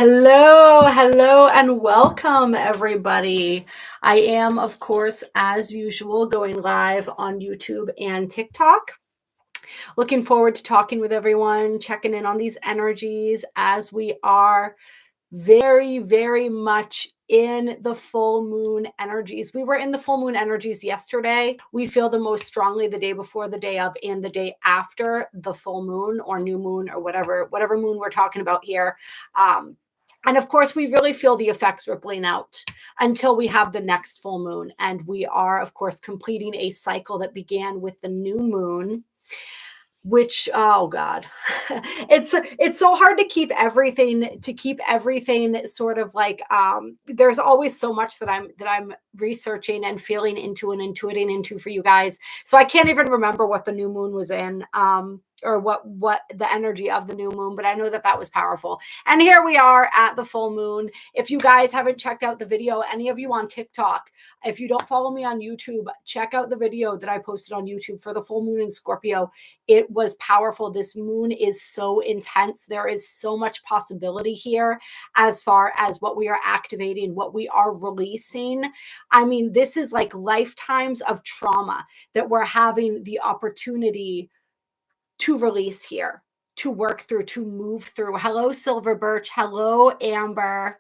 Hello, and welcome everybody. I am, of course, as usual, going live on YouTube and TikTok. Looking forward to talking with everyone, checking in on these energies as we are very, very much in the full moon energies. We were in the full moon energies yesterday. We feel the most strongly the day before, the day of, and the day after the full moon or new moon or whatever moon we're talking about here. And of course, we really feel the effects rippling out until we have the next full moon. And we are, of course, completing a cycle that began with the new moon, which, oh God, it's so hard to keep everything sort of like, there's always so much that I'm researching and feeling into and intuiting into for you guys. So I can't even remember what the new moon was in, or what the energy of the new moon, but I know that was powerful. And here we are at the full moon. If you guys haven't checked out the video, any of you on TikTok, if you don't follow me on YouTube, check out the video that I posted on YouTube for the full moon in Scorpio. It was powerful. This moon is so intense. There is so much possibility here as far as what we are activating, what we are releasing. I mean, this is like lifetimes of trauma that we're having the opportunity to release here, to work through, to move through. Hello, Silver Birch. Hello, Amber.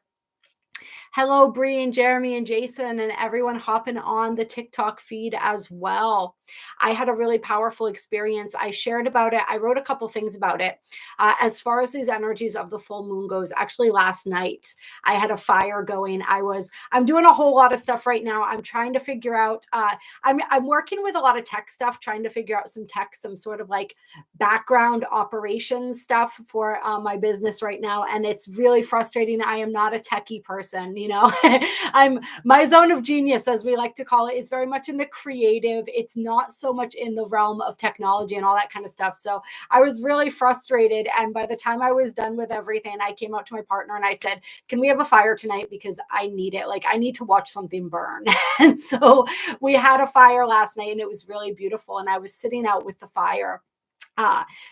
Hello, Bree and Jeremy and Jason and everyone hopping on the TikTok feed as well. I had a really powerful experience. I shared about it. I wrote a couple things about it. As far as these energies of the full moon goes, actually last night, I had a fire going. I'm doing a whole lot of stuff right now. I'm trying to figure out, I'm working with a lot of tech stuff, trying to figure out some tech, some sort of like background operations stuff for my business right now. And it's really frustrating. I am not a techie person. My zone of genius, as we like to call it, is very much in the creative. It's not so much in the realm of technology and all that kind of stuff. So I was really frustrated. And by the time I was done with everything, I came out to my partner and I said, can we have a fire tonight? Because I need it. Like, I need to watch something burn. And so we had a fire last night and it was really beautiful. And I was sitting out with the fire,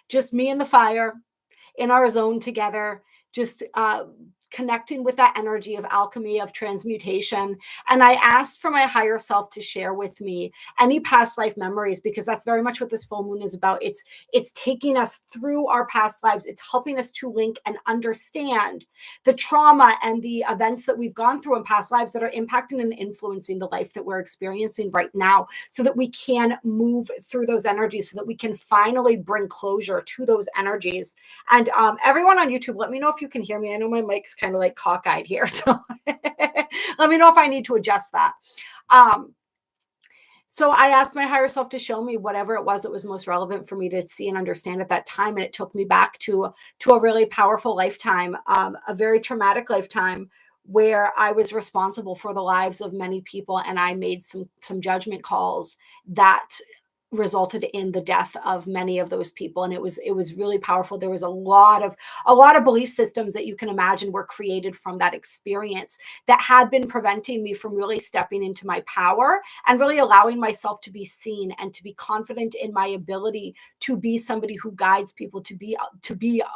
just me and the fire in our zone together, just connecting with that energy of alchemy, of transmutation. And I asked for my higher self to share with me any past life memories, because that's very much what this full moon is about. It's taking us through our past lives. It's helping us to link and understand the trauma and the events that we've gone through in past lives that are impacting and influencing the life that we're experiencing right now, so that we can move through those energies, so that we can finally bring closure to those energies. And everyone on YouTube, let me know if you can hear me. I know my mic's kind of like cockeyed here, so let me know if I need to adjust that. So I asked my higher self to show me whatever it was that was most relevant for me to see and understand at that time. And it took me back to a really powerful lifetime, a very traumatic lifetime, where I was responsible for the lives of many people. And I made some judgment calls that resulted in the death of many of those people. And it was really powerful. There was a lot of belief systems that you can imagine were created from that experience that had been preventing me from really stepping into my power and really allowing myself to be seen and to be confident in my ability to be somebody who guides people, to be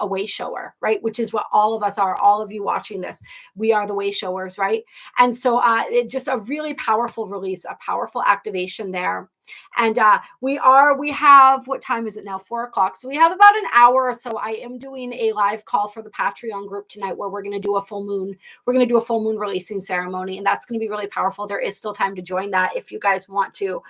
a way shower, right? Which is what all of us are. All of you watching this, we are the way showers, right? And so it just a really powerful release, a powerful activation there. And we have, what time is it now? 4:00. So we have about an hour or so. I am doing a live call for the Patreon group tonight, where we're going to do a full moon. We're going to do a full moon releasing ceremony, and that's going to be really powerful. There is still time to join that if you guys want to.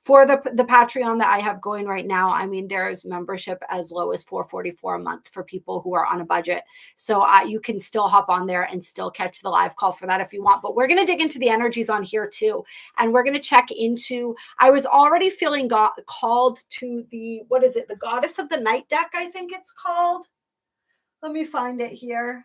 For the Patreon that I have going right now, I mean, there's membership as low as $4.44 a month for people who are on a budget. So you can still hop on there and still catch the live call for that if you want. But we're going to dig into the energies on here too, and we're going to check into. I was already feeling called to the, what is it? The Goddess of the Night deck, I think it's called. Let me find it here.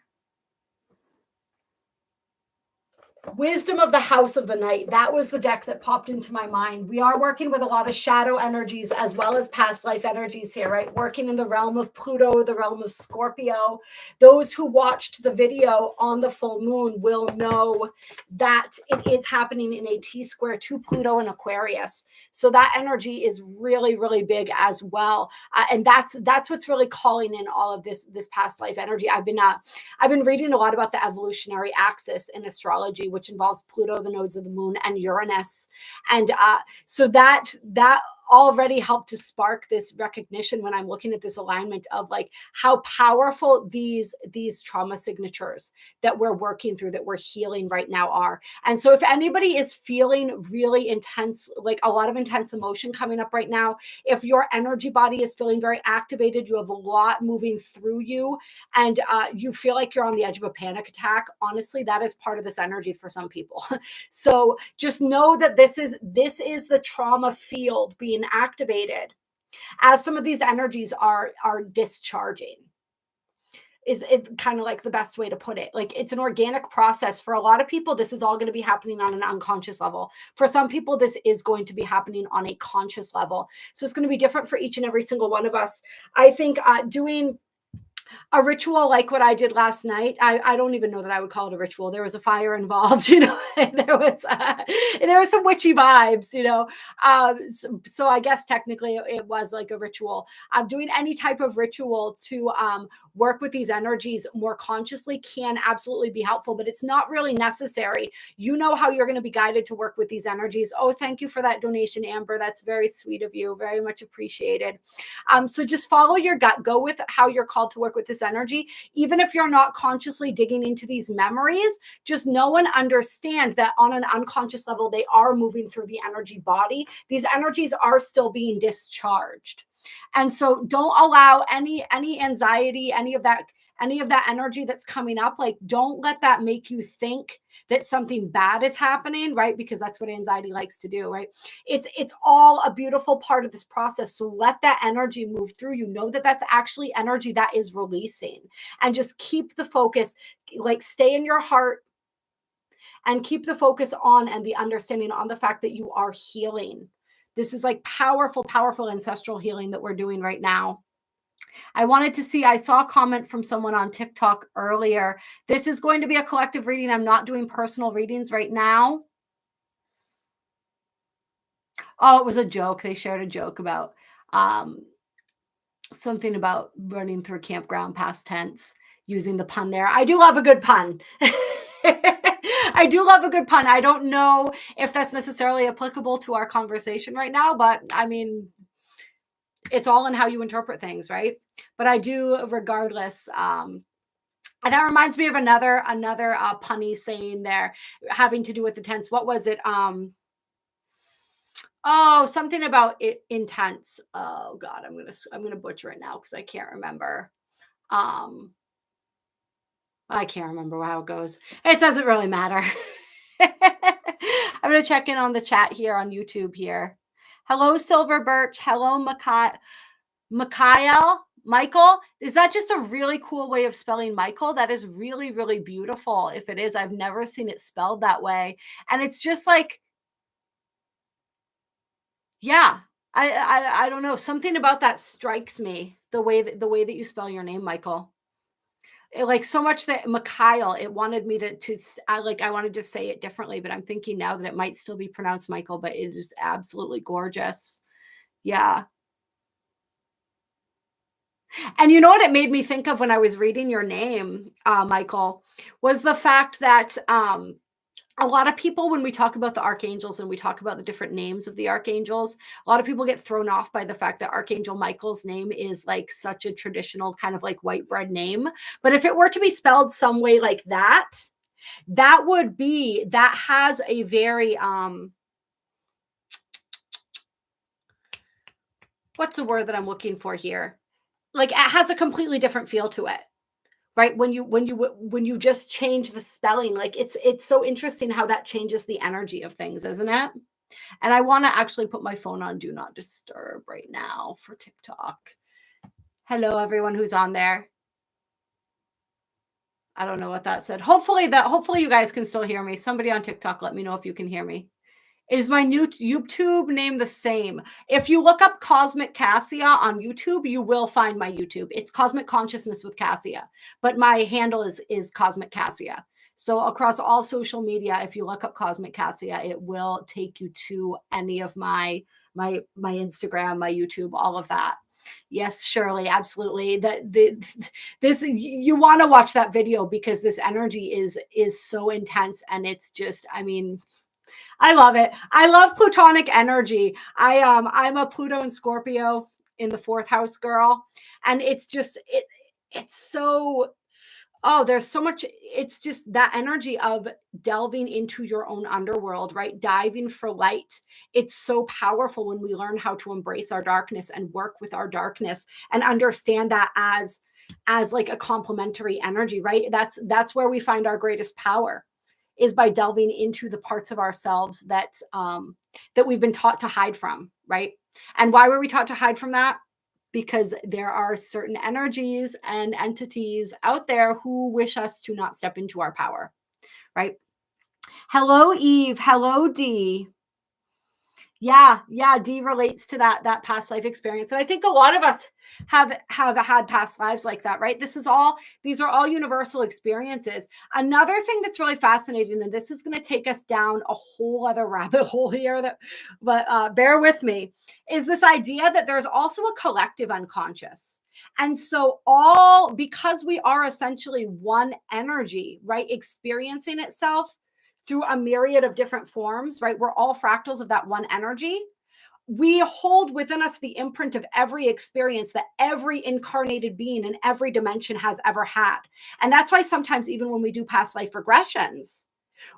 Wisdom of the House of the Night. That was the deck that popped into my mind. We are working with a lot of shadow energies as well as past life energies here, right? Working in the realm of Pluto, the realm of Scorpio. Those who watched the video on the full moon will know that it is happening in a T-square to Pluto and Aquarius. So that energy is really, really big as well. And that's what's really calling in all of this past life energy. I've been reading a lot about the evolutionary axis in astrology, which involves Pluto, the nodes of the moon, and Uranus. And so that already helped to spark this recognition when I'm looking at this alignment of like how powerful these trauma signatures that we're working through, that we're healing right now are. And so if anybody is feeling really intense, like a lot of intense emotion coming up right now, if your energy body is feeling very activated, you have a lot moving through you, and you feel like you're on the edge of a panic attack, honestly, that is part of this energy for some people. So just know that this is the trauma field being activated as some of these energies are discharging. Is it kind of like the best way to put it? Like, it's an organic process. For a lot of people, this is all going to be happening on an unconscious level. For some people, this is going to be happening on a conscious level. So it's going to be different for each and every single one of us. I think doing a ritual like what I did last night, I don't even know that I would call it a ritual. There was a fire involved, there was some witchy vibes, so I guess technically it was like a ritual. Doing any type of ritual to work with these energies more consciously can absolutely be helpful, but it's not really necessary. You know how you're going to be guided to work with these energies. Oh, thank you for that donation, Amber. That's very sweet of you. Very much appreciated. So just follow your gut. Go with how you're called to work with this energy. Even if you're not consciously digging into these memories, just know and understand that on an unconscious level, they are moving through the energy body. These energies are still being discharged. And so don't allow any anxiety, any of that energy that's coming up. Like, don't let that make you think that something bad is happening, right? Because that's what anxiety likes to do, right? It's all a beautiful part of this process. So let that energy move through you. Know that that's actually energy that is releasing, and just keep the focus, like stay in your heart and keep the focus on and the understanding on the fact that you are healing. This is like powerful, powerful ancestral healing that we're doing right now. I saw a comment from someone on TikTok earlier. This is going to be a collective reading. I'm not doing personal readings right now. Oh, it was a joke. They shared a joke about something about running through campground past tense, using the pun there. I do love a good pun. I do love a good pun. I don't know if that's necessarily applicable to our conversation right now, but I mean, it's all in how you interpret things, right? But I do, regardless. And that reminds me of another punny saying there, having to do with the tense. What was it? Oh, something about it intense. Oh God, I'm gonna butcher it now because I can't remember. I can't remember how it goes. It doesn't really matter. I'm gonna check in on the chat here on YouTube here. Hello, Silver Birch. Hello, Michael. Is that just a really cool way of spelling Michael? That is really, really beautiful. If it is, I've never seen it spelled that way. And it's just like, yeah, I don't know. Something about that strikes me, the way that you spell your name, Michael. Like so much that Mikhail, it wanted me I wanted to say it differently, but I'm thinking now that it might still be pronounced Michael, but it is absolutely gorgeous. Yeah. And you know what it made me think of when I was reading your name, Michael, was the fact that a lot of people, when we talk about the archangels and we talk about the different names of the archangels, a lot of people get thrown off by the fact that Archangel Michael's name is like such a traditional kind of like white bread name. But if it were to be spelled some way like that, that has a very, what's the word that I'm looking for here? Like, it has a completely different feel to it. Right? When you just change the spelling, like it's so interesting how that changes the energy of things, isn't it? And I want to actually put my phone on do not disturb right now for TikTok. Hello, everyone who's on there. I don't know what that said. Hopefully you guys can still hear me. Somebody on TikTok, let me know if you can hear me. Is my new YouTube name the same? If you look up CosmikKassia on YouTube, you will find my YouTube. It's Cosmic Consciousness with Cassia, but my handle is CosmikKassia. So across all social media, if you look up CosmikKassia, it will take you to any of my Instagram, my YouTube, all of that. Yes, Shirley, absolutely. This you want to watch that video because this energy is so intense, and it's just, I mean, I love it. I love Plutonic energy. I'm a Pluto and Scorpio in the 4th house girl, and it's just it's so, oh, there's so much. It's just that energy of delving into your own underworld, right? Diving for light. It's so powerful when we learn how to embrace our darkness and work with our darkness and understand that as like a complementary energy, right? That's where we find our greatest power, is by delving into the parts of ourselves that that we've been taught to hide from, right? And why were we taught to hide from that? Because there are certain energies and entities out there who wish us to not step into our power, right? Hello, Eve. Hello, Dee. Yeah, D relates to that past life experience. And I think a lot of us have had past lives like that, right? These are all universal experiences. Another thing that's really fascinating, and this is going to take us down a whole other rabbit hole here, but bear with me, is this idea that there's also a collective unconscious. And so because we are essentially one energy, right, experiencing itself through a myriad of different forms, right? We're all fractals of that one energy. We hold within us the imprint of every experience that every incarnated being in every dimension has ever had. And that's why sometimes, even when we do past life regressions,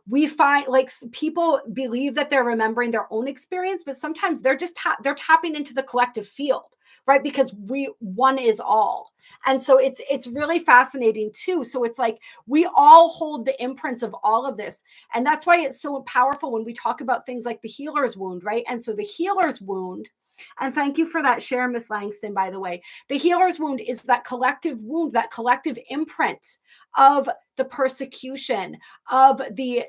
we find like people believe that they're remembering their own experience, but sometimes they're just they're tapping into the collective field, right? Because one is all. And so it's really fascinating too. So it's like we all hold the imprints of all of this. And that's why it's so powerful when we talk about things like the healer's wound, right? And so the healer's wound, and thank you for that share, Miss Langston, by the way. The healer's wound is that collective wound, that collective imprint of the persecution, of the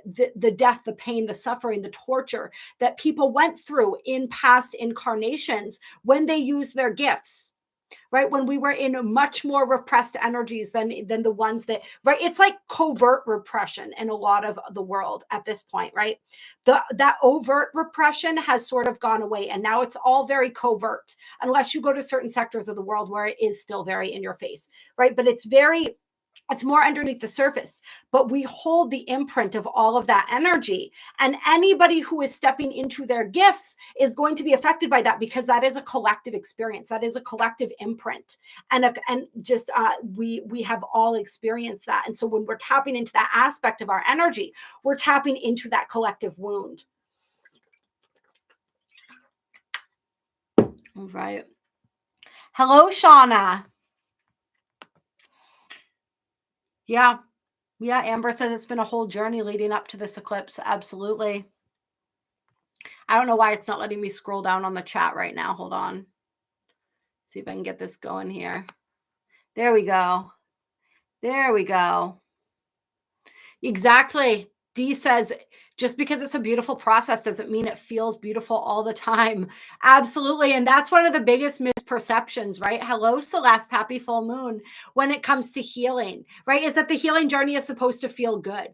death, the pain, the suffering, the torture that people went through in past incarnations when they used their gifts, right? When we were in much more repressed energies than the ones that, right? It's like covert repression in a lot of the world at this point, right? That overt repression has sort of gone away, and now it's all very covert, unless you go to certain sectors of the world where it is still very in your face, right? But it's more underneath the surface, but we hold the imprint of all of that energy. And anybody who is stepping into their gifts is going to be affected by that, because that is a collective experience. That is a collective imprint. And we have all experienced that. And so when we're tapping into that aspect of our energy, we're tapping into that collective wound. All right. Hello, Shauna. Yeah. Amber says it's been a whole journey leading up to this eclipse. Absolutely. I don't know why it's not letting me scroll down on the chat right now. Hold on. See if I can get this going here. There we go. Exactly. Dee says, just because it's a beautiful process doesn't mean it feels beautiful all the time. Absolutely. And that's one of the biggest misperceptions, right? Hello, Celeste. Happy full moon. When it comes to healing, right? Is that the healing journey is supposed to feel good.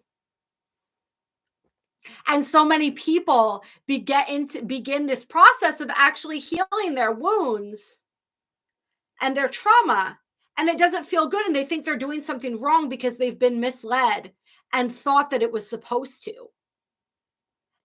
And so many people begin this process of actually healing their wounds and their trauma, and it doesn't feel good. And they think they're doing something wrong because they've been misled and thought that it was supposed to.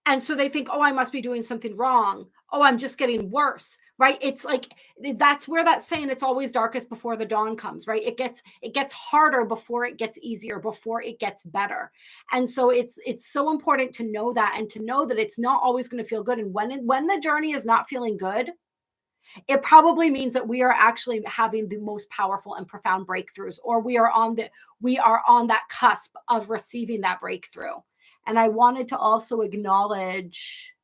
And so they think, oh, I must be doing something wrong. Oh, I'm just getting worse, right? It's like, that's where that saying, it's always darkest before the dawn comes, right? It gets harder before it gets easier, before it gets better. And so it's so important to know that, and to know that it's not always going to feel good. And when the journey is not feeling good, it probably means that we are actually having the most powerful and profound breakthroughs, or we are on that cusp of receiving that breakthrough. And I wanted to also acknowledge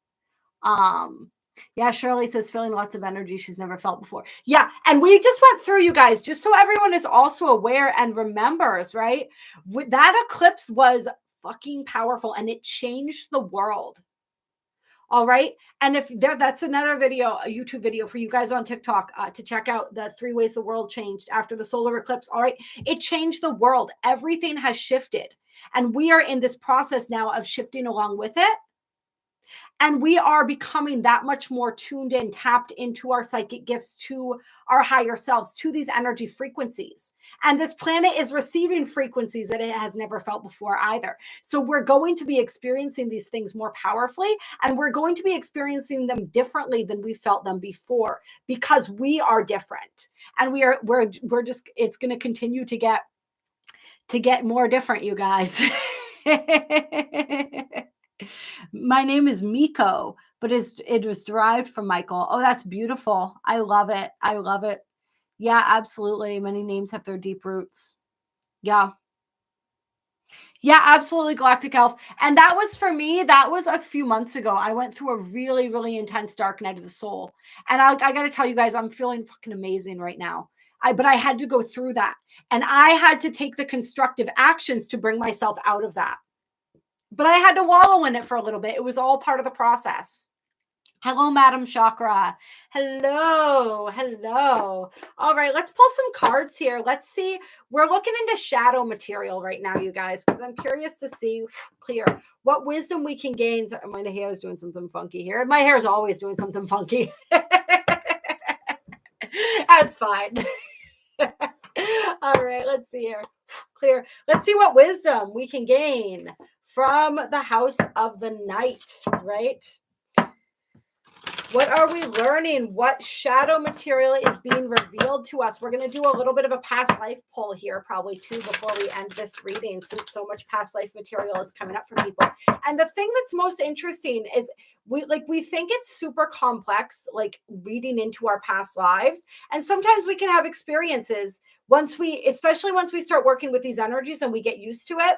Yeah, Shirley says feeling lots of energy she's never felt before. Yeah, and we just went through, you guys, just so everyone is also aware and remembers, right? That eclipse was fucking powerful and it changed the world. All right. And if there, that's another video, a YouTube video for you guys on TikTok to check out the 3 ways the world changed after the solar eclipse. All right. It changed the world. Everything has shifted. And we are in this process now of shifting along with it. And we are becoming that much more tuned in, tapped into our psychic gifts, to our higher selves, to these energy frequencies. And this planet is receiving frequencies that it has never felt before either. So we're going to be experiencing these things more powerfully, and we're going to be experiencing them differently than we felt them before, because we are different. And we're just, it's going to continue to get more different, you guys. My name is Miko, but it was derived from Michael. Oh, that's beautiful. I love it. I love it. Yeah, absolutely. Many names have their deep roots. Yeah. Yeah, absolutely, Galactic Elf. And that was for me, that was a few months ago. I went through a really, really intense dark night of the soul. And I got to tell you guys, I'm feeling fucking amazing right now. But I had to go through that. And I had to take the constructive actions to bring myself out of that. But I had to wallow in it for a little bit. It was all part of the process. Hello, Madam Chakra. Hello. Hello. All right, let's pull some cards here. Let's see. We're looking into shadow material right now, you guys, because I'm curious to see clear what wisdom we can gain. My hair is doing something funky here. My hair is always doing something funky. That's fine. All right, let's see here. Clear. Let's see what wisdom we can gain from the house of the night, right? What are we learning? What shadow material is being revealed to us? We're going to do a little bit of a past life poll here, probably too, before we end this reading, since so much past life material is coming up from people. And the thing that's most interesting is we think it's super complex, like reading into our past lives. And sometimes we can have experiences especially once we start working with these energies and we get used to it,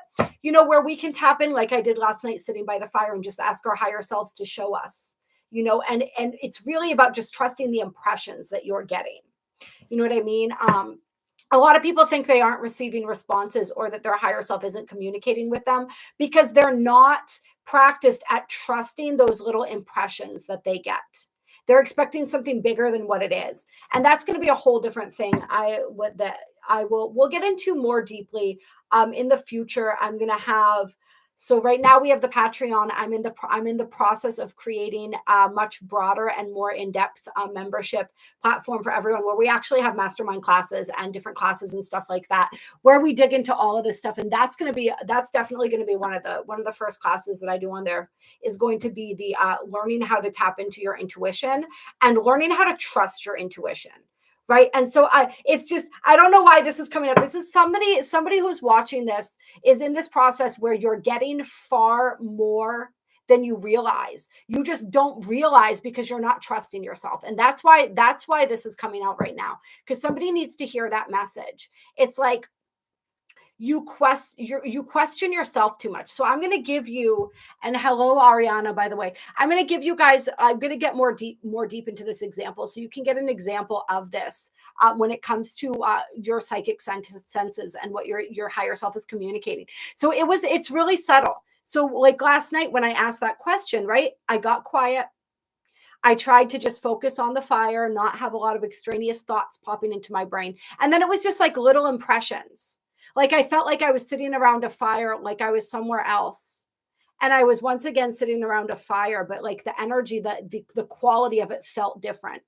where we can tap in, like I did last night, sitting by the fire, and just ask our higher selves to show us. And it's really about just trusting the impressions that you're getting. You know what I mean? A lot of people think they aren't receiving responses, or that their higher self isn't communicating with them, because they're not practiced at trusting those little impressions that they get. They're expecting something bigger than what it is. And that's going to be a whole different thing. We'll get into more deeply in the future. I'm going to have, so right now we have the Patreon. I'm in the process of creating a much broader and more in-depth membership platform for everyone, where we actually have mastermind classes and different classes and stuff like that, where we dig into all of this stuff. And that's definitely going to be one of the first classes that I do on there, is going to be the learning how to tap into your intuition and learning how to trust your intuition. Right. And so it's just, I don't know why this is coming up. This is somebody who's watching this is in this process where you're getting far more than you realize. You just don't realize because you're not trusting yourself. And that's why this is coming out right now, because somebody needs to hear that message. It's like, you question yourself too much. So I'm going to give you, and hello, Ariana, by the way, I'm going to give you guys, I'm going to get more deep into this example, so you can get an example of this when it comes to your psychic senses and what your higher self is communicating. So it's really subtle. So like last night when I asked that question, right, I got quiet. I tried to just focus on the fire, not have a lot of extraneous thoughts popping into my brain. And then it was just like little impressions. Like I felt like I was sitting around a fire, like I was somewhere else. And I was once again sitting around a fire, but like the energy, the quality of it felt different.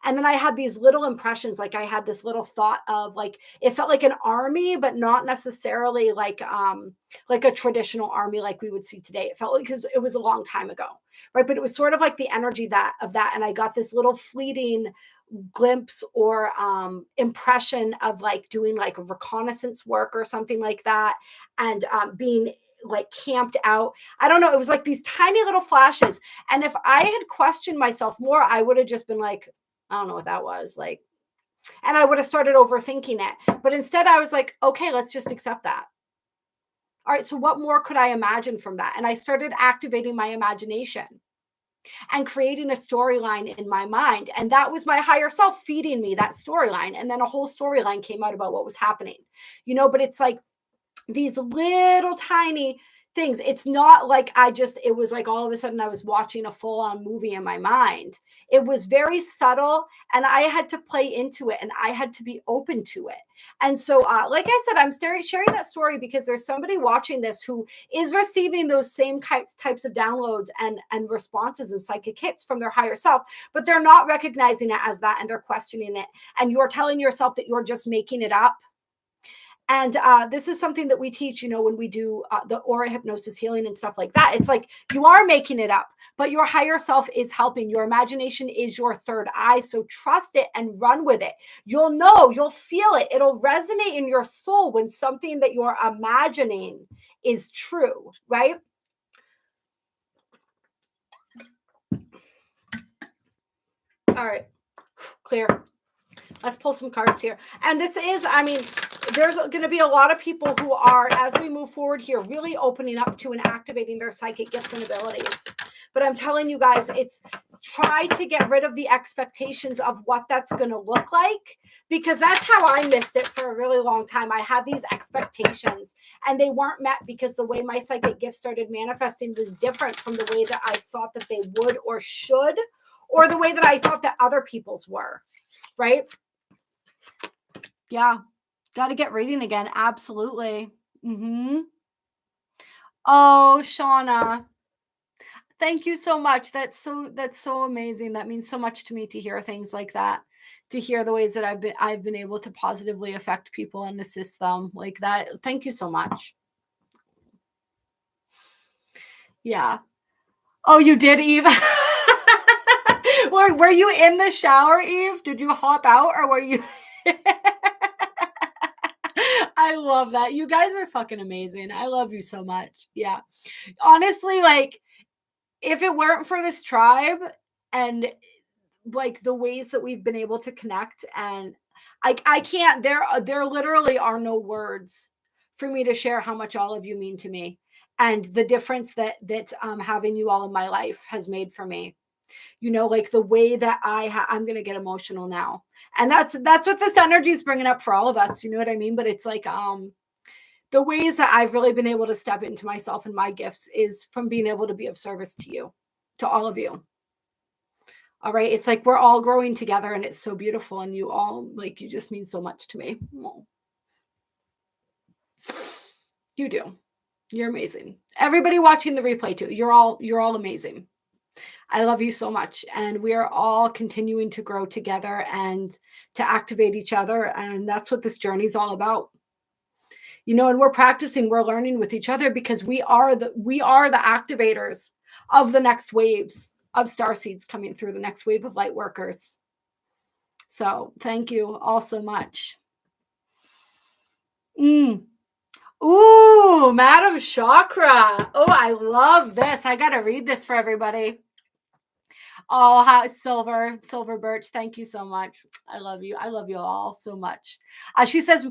And then I had these little impressions, like I had this little thought of, like, it felt like an army, but not necessarily like a traditional army like we would see today. It felt like, because it was a long time ago, right? But it was sort of like the energy of that. And I got this little fleeting glimpse or impression of like doing like reconnaissance work or something like that, and being like camped out. I don't know. It was like these tiny little flashes. And if I had questioned myself more, I would have just been like, I don't know what that was like. And I would have started overthinking it. But instead I was like, okay, let's just accept that. All right. So what more could I imagine from that? And I started activating my imagination. and creating a storyline in my mind. And that was my higher self feeding me that storyline. And then a whole storyline came out about what was happening, but it's like these little tiny things. It's not like it was like all of a sudden I was watching a full on movie in my mind. It was very subtle, and I had to play into it, and I had to be open to it. And so, like I said, I'm sharing that story because there's somebody watching this who is receiving those same types of downloads and responses and psychic hits from their higher self, but they're not recognizing it as that, and they're questioning it. And you're telling yourself that you're just making it up. And this is something that we teach, when we do the aura hypnosis healing and stuff like that. It's like you are making it up, but your higher self is helping. Your imagination is your third eye. So trust it and run with it. You'll know, you'll feel it. It'll resonate in your soul when something that you're imagining is true, right? All right, clear. Let's pull some cards here. And this is, there's going to be a lot of people who are, as we move forward here, really opening up to and activating their psychic gifts and abilities. But I'm telling you guys, it's try to get rid of the expectations of what that's going to look like, because that's how I missed it for a really long time. I had these expectations and they weren't met because the way my psychic gifts started manifesting was different from the way that I thought that they would or should, or the way that I thought that other people's were, right? Yeah. Got to get reading again. Absolutely. Oh, Shauna. Thank you so much. That's so amazing. That means so much to me to hear things like that, to hear the ways that I've been able to positively affect people and assist them like that. Thank you so much. Yeah. Oh, you did, Eve? Were you in the shower, Eve? Did you hop out, or were you? I love that. You guys are fucking amazing. I love you so much. Yeah. Honestly, like, if it weren't for this tribe and like the ways that we've been able to connect, and I can't, there literally are no words for me to share how much all of you mean to me and the difference that having you all in my life has made for me. Like the way that I'm going to get emotional now. And that's what this energy is bringing up for all of us. You know what I mean? But it's like, the ways that I've really been able to step into myself and my gifts is from being able to be of service to you, to all of you. All right. It's like we're all growing together and it's so beautiful. And you all, like, you just mean so much to me. Oh. You do. You're amazing. Everybody watching the replay too. You're all amazing. I love you so much. And we are all continuing to grow together and to activate each other. And that's what this journey is all about. And we're practicing, we're learning with each other, because we are the activators of the next waves of starseeds coming through, the next wave of light workers. So thank you all so much. Ooh, Madam Chakra. Oh, I love this. I got to read this for everybody. Oh, Silver Birch. Thank you so much. I love you. I love you all so much. She says,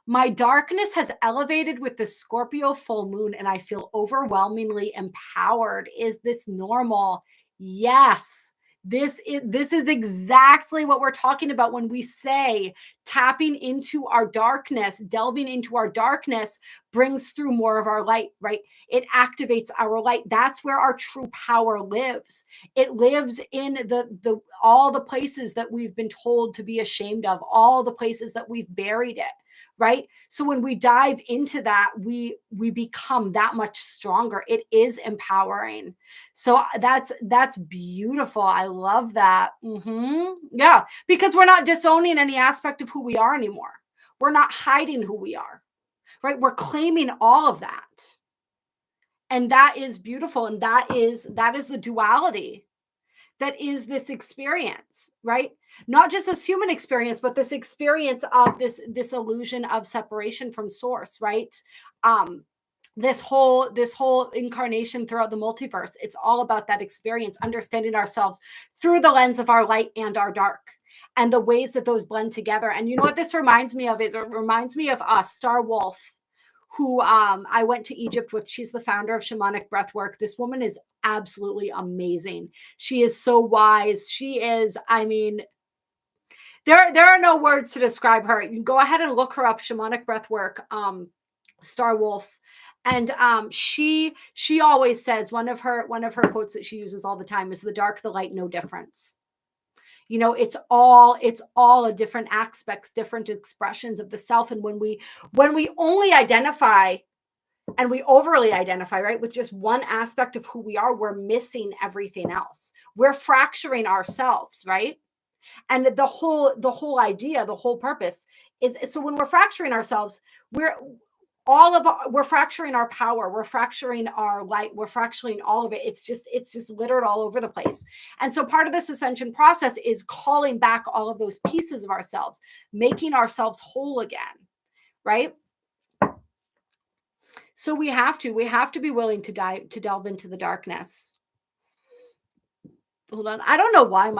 my darkness has elevated with the Scorpio full moon and I feel overwhelmingly empowered. Is this normal? Yes. This is exactly what we're talking about when we say tapping into our darkness, delving into our darkness brings through more of our light, right? It activates our light. That's where our true power lives. It lives in the all the places that we've been told to be ashamed of, all the places that we've buried it. Right. So when we dive into that, we become that much stronger. It is empowering. So that's beautiful. I love that. Yeah. Because we're not disowning any aspect of who we are anymore. We're not hiding who we are. Right. We're claiming all of that. And that is beautiful. And that is the duality that is this experience, right? Not just this human experience, but this experience of this illusion of separation from source, right? This whole incarnation throughout the multiverse, it's all about that experience, understanding ourselves through the lens of our light and our dark, and the ways that those blend together. And you know what this reminds me of? It reminds me of Star Wolf, who I went to Egypt with. She's the founder of shamanic breathwork. This woman is absolutely amazing. She is so wise. She is, I mean, there are no words to describe her. You can go ahead and look her up, shamanic breathwork, Star Wolf. And she always says one of her quotes that she uses all the time is the dark, the light, no difference. You know, it's all a different aspects, different expressions of the self. And when we only identify and we overly identify, right, with just one aspect of who we are, we're missing everything else. We're fracturing ourselves, right? And the whole idea, the whole purpose is, so when we're fracturing ourselves, we're we're fracturing our power, we're fracturing our light, we're fracturing all of it. It's just littered all over the place. And so part of this ascension process is calling back all of those pieces of ourselves, making ourselves whole again, right? So we have to be willing to delve into the darkness. Hold on, I don't know why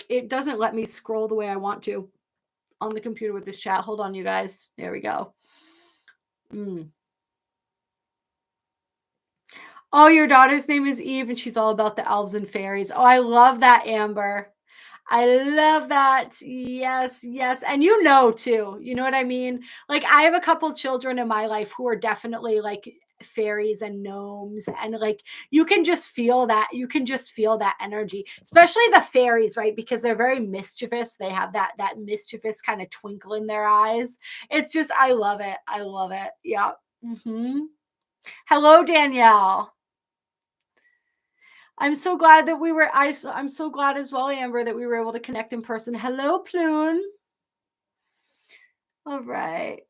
it doesn't let me scroll the way I want to on the computer with this chat. Hold on, you guys. There we go. Oh, your daughter's name is Eve, and she's all about the elves and fairies. Oh, I love that, Amber. I love that. Yes, yes. And you know too. You know what I mean? Like, I have a couple children in my life who are definitely like fairies and gnomes, and like you can just feel that. You can just feel that energy, especially the fairies, right? Because they're very mischievous. They have that mischievous kind of twinkle in their eyes. It's just, I love it. I love it. Yeah. Hello, Danielle. I'm so glad that I'm so glad as well, Amber, that we were able to connect in person. Hello, Plune. All right.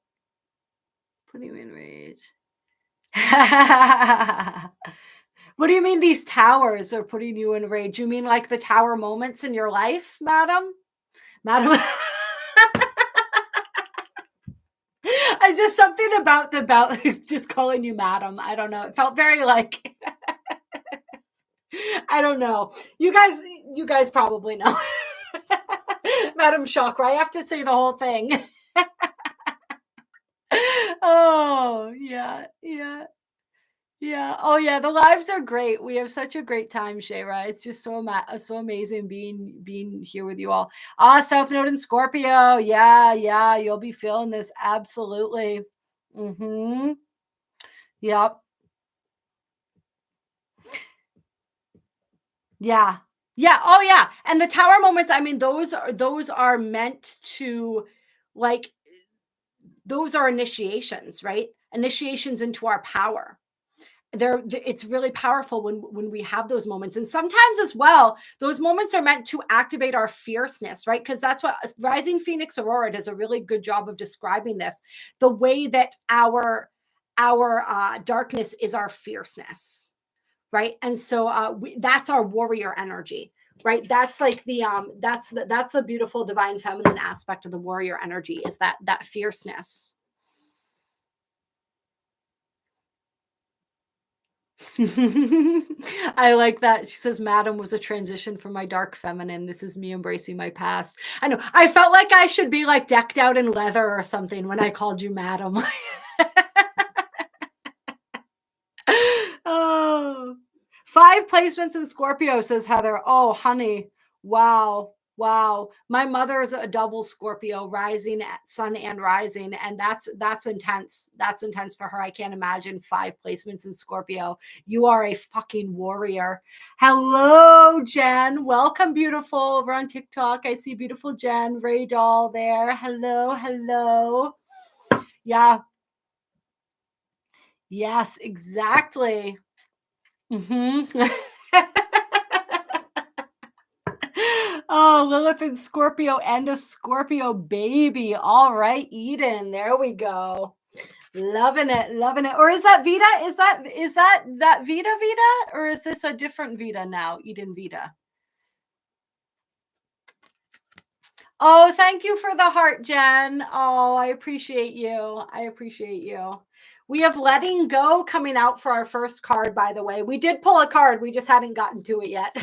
Putting me in rage. What do you mean these towers are putting you in rage? You mean like the tower moments in your life, madam? Madam. I just something about just calling you madam. I don't know. It felt very like I don't know. You guys probably know. Madam Chakra. I have to say the whole thing. Oh, yeah, yeah, yeah. Oh, yeah. The lives are great. We have such a great time, Shayra. It's just so amazing being here with you all. South Node in Scorpio. Yeah, yeah. You'll be feeling this absolutely. Yep. Yeah. Yeah. Oh, yeah. And the tower moments, I mean, those are meant to, like, those are initiations, right? Initiations into our power. It's really powerful when we have those moments. And sometimes as well, those moments are meant to activate our fierceness, right? Because that's what Rising Phoenix Aurora does a really good job of describing this, the way that our darkness is our fierceness, right? And so that's our warrior energy, right? That's like that's the beautiful divine feminine aspect of the warrior energy, is that fierceness. I like that. She says, Madam was a transition from my dark feminine. This is me embracing my past. I know. I felt like I should be like decked out in leather or something when I called you Madam. Oh, 5 placements in Scorpio, says Heather. Oh, honey. Wow. Wow. My mother is a double Scorpio, rising at sun and rising. And that's intense. That's intense for her. I can't imagine 5 placements in Scorpio. You are a fucking warrior. Hello, Jen. Welcome, beautiful, over on TikTok. I see beautiful Jen, Ray Doll there. Hello, hello. Yeah. Yes, exactly. Oh, Lilith and Scorpio and a Scorpio baby. All right, Eden. There we go. Loving it, loving it. Or is that Vita? Is that Vita? Or is this a different Vita now? Eden Vita. Oh, thank you for the heart, Jen. Oh, I appreciate you. I appreciate you. We have Letting Go coming out for our first card, by the way. We did pull a card. We just hadn't gotten to it yet.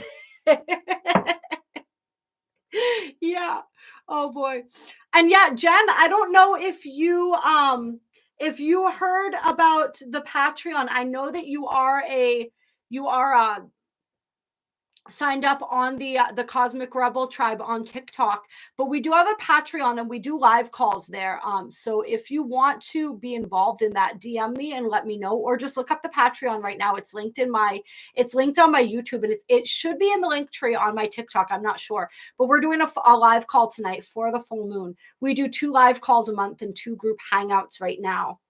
Yeah. Oh boy. And yeah, Jen, I don't know if you heard about the Patreon. I know that you are signed up on the Cosmic Rebel Tribe on TikTok, but we do have a Patreon and we do live calls there. So if you want to be involved in that, DM me and let me know, or just look up the Patreon right now. It's linked on my YouTube, and it should be in the link tree on my TikTok. I'm not sure, but we're doing a live call tonight for the full moon. We do 2 live calls a month and 2 group hangouts right now.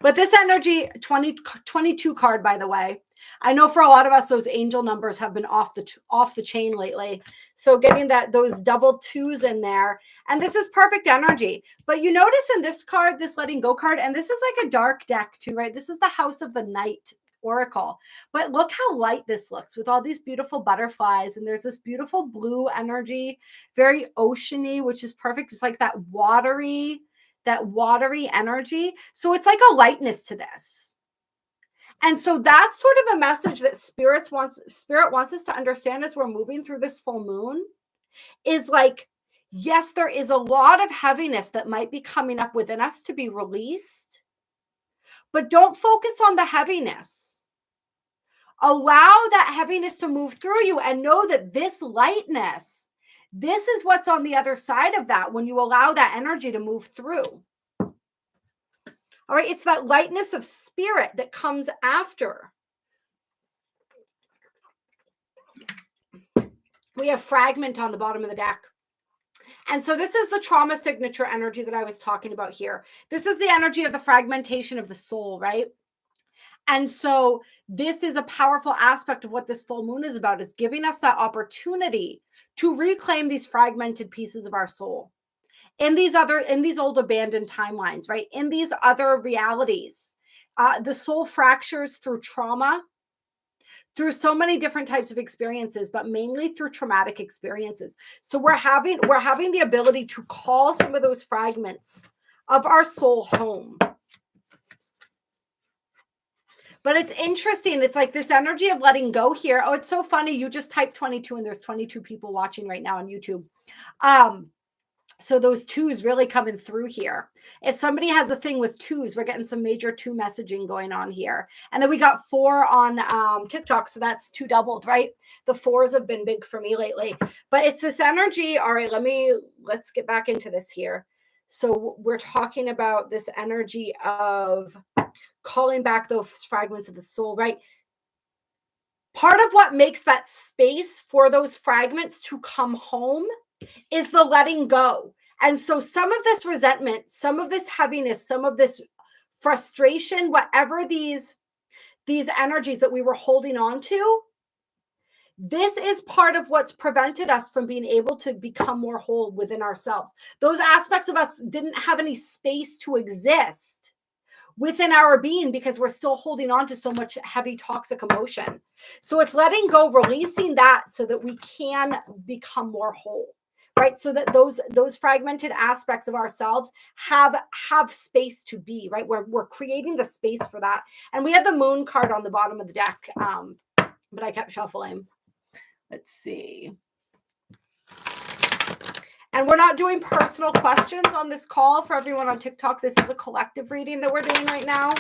But this energy 22 card, by the way, I know for a lot of us, those angel numbers have been off the chain lately. So getting those double 2s in there, and this is perfect energy. But you notice in this card, this letting go card, and this is like a dark deck too, right? This is the House of the Night Oracle. But look how light this looks with all these beautiful butterflies, and there's this beautiful blue energy, very oceany, which is perfect. It's like that watery energy. So it's like a lightness to this. And so that's sort of a message that Spirit wants us to understand as we're moving through this full moon, is like, yes, there is a lot of heaviness that might be coming up within us to be released, but don't focus on the heaviness. Allow that heaviness to move through you and know that this lightness, this is what's on the other side of that when you allow that energy to move through. All right, it's that lightness of spirit that comes after. We have fragment on the bottom of the deck. And so this is the trauma signature energy that I was talking about here. This is the energy of the fragmentation of the soul, right? And so this is a powerful aspect of what this full moon is about, is giving us that opportunity to reclaim these fragmented pieces of our soul. In these old abandoned timelines, right? In these other realities, the soul fractures through trauma, through so many different types of experiences, but mainly through traumatic experiences. So we're having the ability to call some of those fragments of our soul home. But it's interesting. It's like this energy of letting go here. Oh, it's so funny. You just typed 22 and there's 22 people watching right now on YouTube. So those 2s really coming through here. If somebody has a thing with 2s, we're getting some major 2 messaging going on here. And then we got 4 on TikTok. So that's 2 doubled, right? The 4s have been big for me lately. But it's this energy. All right, let's get back into this here. So we're talking about this energy of calling back those fragments of the soul, right? Part of what makes that space for those fragments to come home is the letting go. And so some of this resentment, some of this heaviness, some of this frustration, whatever these energies that we were holding on to, this is part of what's prevented us from being able to become more whole within ourselves. Those aspects of us didn't have any space to exist within our being because we're still holding on to so much heavy toxic emotion. So it's letting go, releasing that so that we can become more whole. Right, so that those fragmented aspects of ourselves have space to be, right? We're creating the space for that. And we had the moon card on the bottom of the deck, but I kept shuffling. Let's see. And we're not doing personal questions on this call for everyone on TikTok. This is a collective reading that we're doing right now.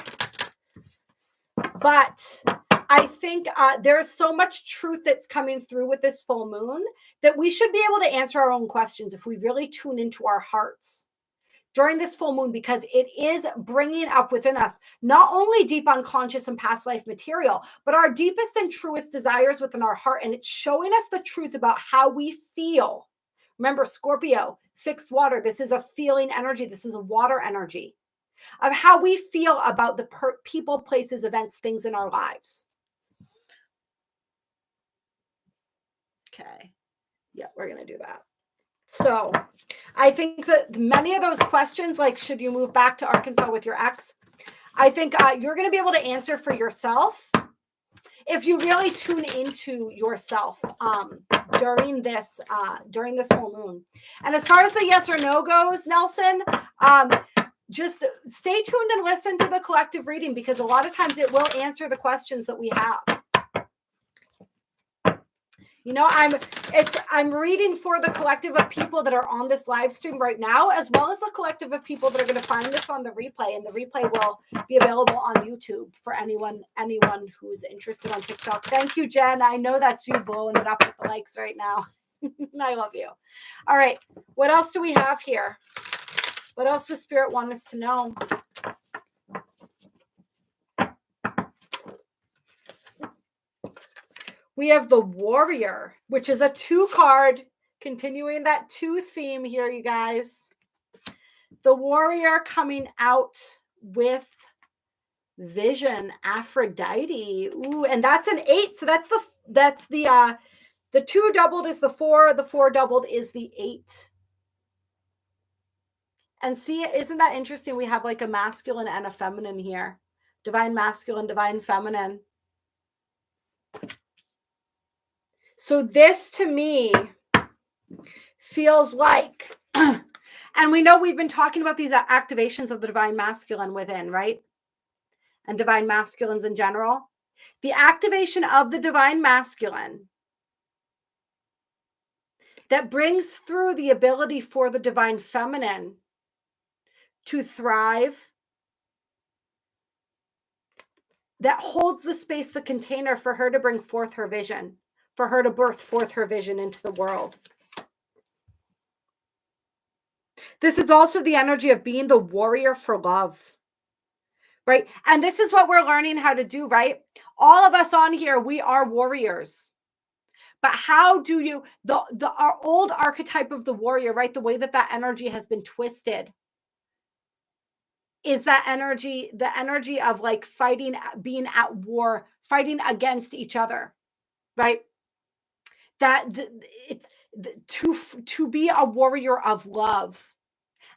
But I think there's so much truth that's coming through with this full moon that we should be able to answer our own questions if we really tune into our hearts during this full moon, because it is bringing up within us not only deep unconscious and past life material, but our deepest and truest desires within our heart. And it's showing us the truth about how we feel. Remember, Scorpio, fixed water. This is a feeling energy. This is a water energy of how we feel about the people, places, events, things in our lives. Okay. Yeah, we're going to do that. So I think that many of those questions, like, should you move back to Arkansas with your ex? I think you're going to be able to answer for yourself if you really tune into yourself during this full moon. And as far as the yes or no goes, Nelson, just stay tuned and listen to the collective reading, because a lot of times it will answer the questions that we have. You know, I'm reading for the collective of people that are on this live stream right now, as well as the collective of people that are going to find this on the replay, and the replay will be available on YouTube for anyone who's interested on TikTok. Thank you, Jen. I know that's you blowing it up with the likes right now. I love you. All right, what else do we have here? What else does Spirit want us to know? We have the Warrior, which is a 2-card, continuing that 2 theme here, you guys. The Warrior coming out with Vision, Aphrodite. Ooh, and that's an 8. So that's the 2 doubled is the 4, the 4 doubled is the 8. And see, isn't that interesting? We have like a masculine and a feminine here. Divine masculine, divine feminine. So this to me feels like, and we know we've been talking about these activations of the divine masculine within, right? And divine masculines in general. The activation of the divine masculine that brings through the ability for the divine feminine to thrive, that holds the space, the container for her to bring forth her vision, for her to birth forth her vision into the world. This is also the energy of being the warrior for love, right? And this is what we're learning how to do, right? All of us on here, we are warriors. But how do you, our old archetype of the warrior, right? The way that energy has been twisted is that energy, the energy of like fighting, being at war, fighting against each other, right? It's to be a warrior of love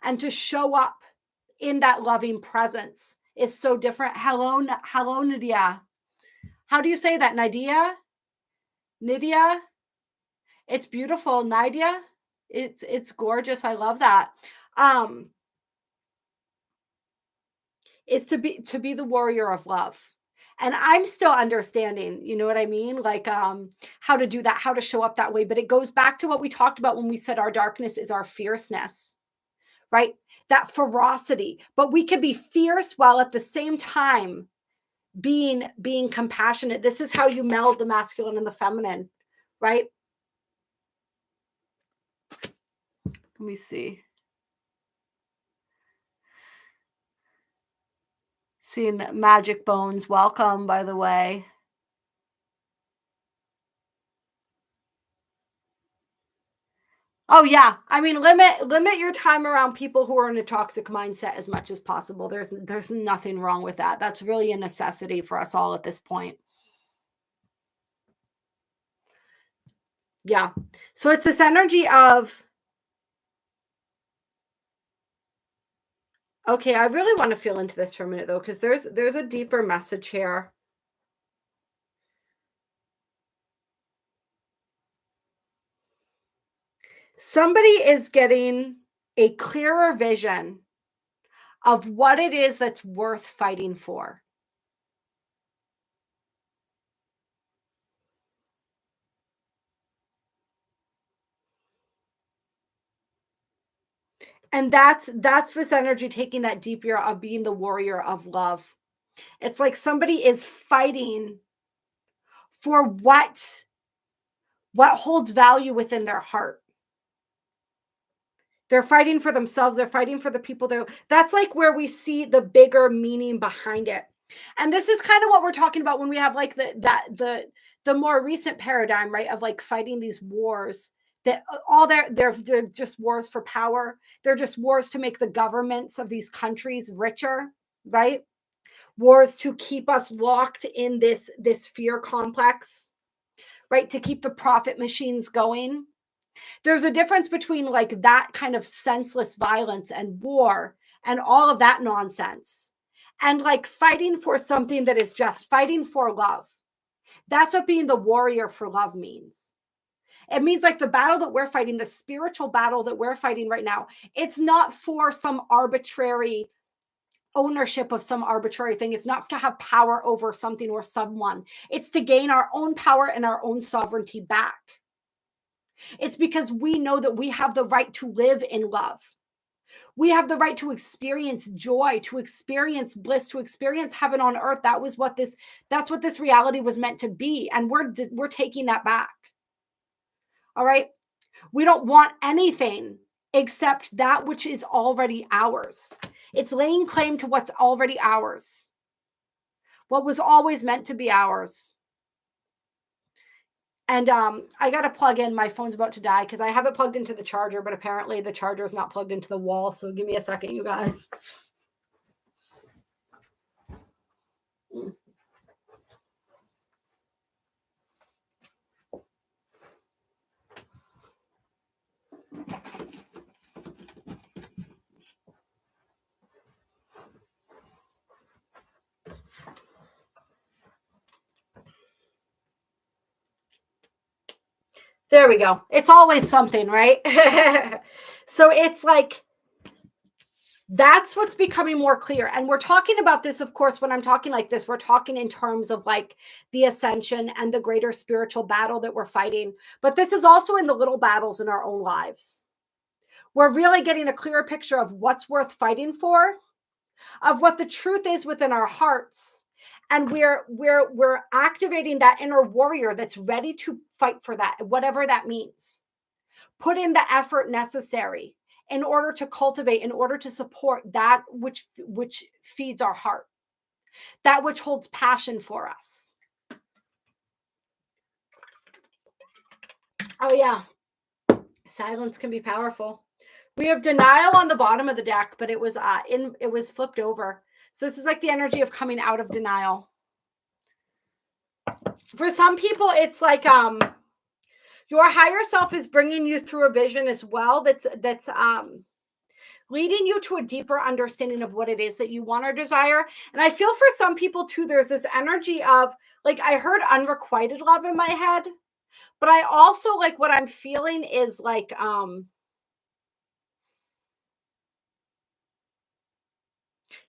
and to show up in that loving presence is so different. Hello, Nydia. How do you say that, Nydia? Nydia? It's beautiful, Nydia. It's gorgeous. I love that. Is to be the warrior of love. And I'm still understanding, you know what I mean? Like how to do that, how to show up that way. But it goes back to what we talked about when we said our darkness is our fierceness, right? That ferocity. But we can be fierce while at the same time being compassionate. This is how you meld the masculine and the feminine, right? Let me see. Seeing Magic Bones, welcome, by the way. Oh yeah, I mean limit your time around people who are in a toxic mindset as much as possible. There's nothing wrong with that. That's really a necessity for us all at this point. Yeah. So it's this energy of, okay, I really want to feel into this for a minute though, because there's a deeper message here. Somebody is getting a clearer vision of what it is that's worth fighting for. And that's this energy taking that deeper of being the warrior of love. It's like somebody is fighting for what holds value within their heart. They're fighting for themselves. They're fighting for the people. That's like where we see the bigger meaning behind it. And this is kind of what we're talking about when we have like the more recent paradigm, right? Of like fighting these wars that all they're just wars for power. They're just wars to make the governments of these countries richer, right? Wars to keep us locked in this fear complex, right? To keep the profit machines going. There's a difference between like that kind of senseless violence and war and all of that nonsense and like fighting for something that is just fighting for love. That's what being the warrior for love means. It means like the battle that we're fighting, the spiritual battle that we're fighting right now, it's not for some arbitrary ownership of some arbitrary thing. It's not to have power over something or someone. It's to gain our own power and our own sovereignty back. It's because we know that we have the right to live in love. We have the right to experience joy, to experience bliss, to experience heaven on earth. That's what this reality was meant to be. And we're taking that back. All right. We don't want anything except that which is already ours. It's laying claim to what's already ours. What was always meant to be ours. And I got to plug in. My phone's about to die because I have it plugged into the charger, but apparently the charger is not plugged into the wall. So give me a second, you guys. There we go. It's always something, right? So it's like, that's what's becoming more clear. And we're talking about this, of course, when I'm talking like this, we're talking in terms of like the ascension and the greater spiritual battle that we're fighting. But this is also in the little battles in our own lives. We're really getting a clearer picture of what's worth fighting for, of what the truth is within our hearts. And we're activating that inner warrior that's ready to fight for that, whatever that means. Put in the effort necessary in order to cultivate, in order to support that which feeds our heart, that which holds passion for us. Oh yeah, silence can be powerful. We have denial on the bottom of the deck, but it was flipped over. So this is like the energy of coming out of denial. For some people, it's like your higher self is bringing you through a vision as well. That's leading you to a deeper understanding of what it is that you want or desire. And I feel for some people too, there's this energy of like, I heard unrequited love in my head, but I also like what I'm feeling is like,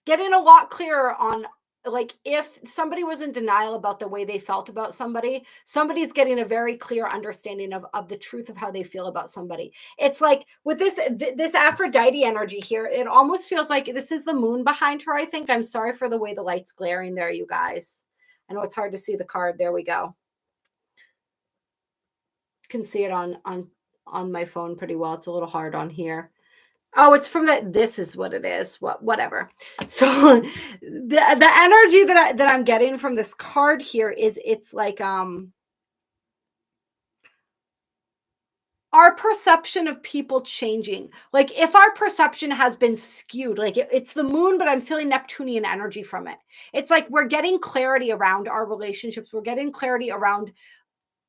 getting a lot clearer on like if somebody was in denial about the way they felt about somebody's getting a very clear understanding of the truth of how they feel about somebody. It's like with this Aphrodite energy here, it almost feels like this is the moon behind her, I think. I'm sorry for the way the light's glaring there, you guys. I know it's hard to see the card. There we go. You can see it on my phone pretty well. It's a little hard on here. Oh, it's from that. This is what it is. Whatever. So the energy that I'm getting from this card here is it's like our perception of people changing. Like if our perception has been skewed, like it's the moon, but I'm feeling Neptunian energy from it. It's like we're getting clarity around our relationships. We're getting clarity around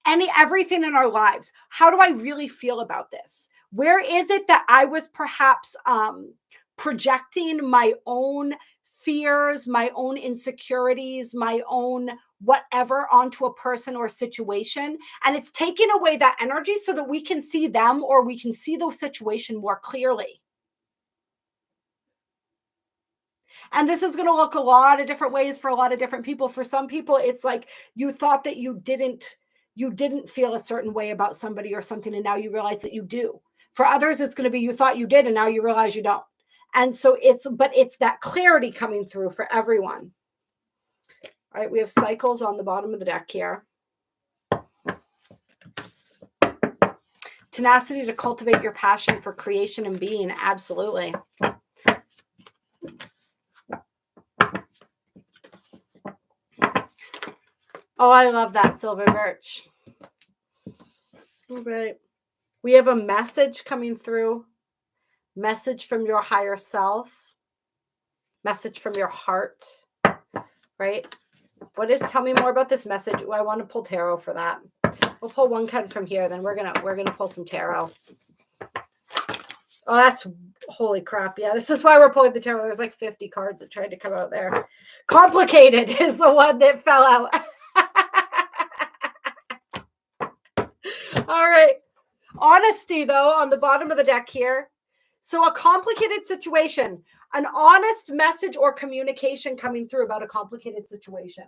everything in our lives. How do I really feel about this? Where is it that I was perhaps projecting my own fears, my own insecurities, my own whatever onto a person or situation? And it's taking away that energy so that we can see them or we can see the situation more clearly. And this is going to look a lot of different ways for a lot of different people. For some people, it's like you thought that you didn't feel a certain way about somebody or something, and now you realize that you do. For others, it's going to be you thought you did, and now you realize you don't. And so it's that clarity coming through for everyone. All right, we have cycles on the bottom of the deck here. Tenacity to cultivate your passion for creation and being, absolutely. Oh, I love that, Silver Birch. All right. We have a message coming through. Message from your higher self. Message from your heart. Right? What is, tell me more about this message. Ooh, I want to pull tarot for that. We'll pull one card from here, then we're gonna pull some tarot. Oh, that's, holy crap. Yeah, this is why we're pulling the tarot. There's like 50 cards that tried to come out there. Complicated is the one that fell out. All right. Honesty, though, on the bottom of the deck here. So a complicated situation, an honest message or communication coming through about a complicated situation.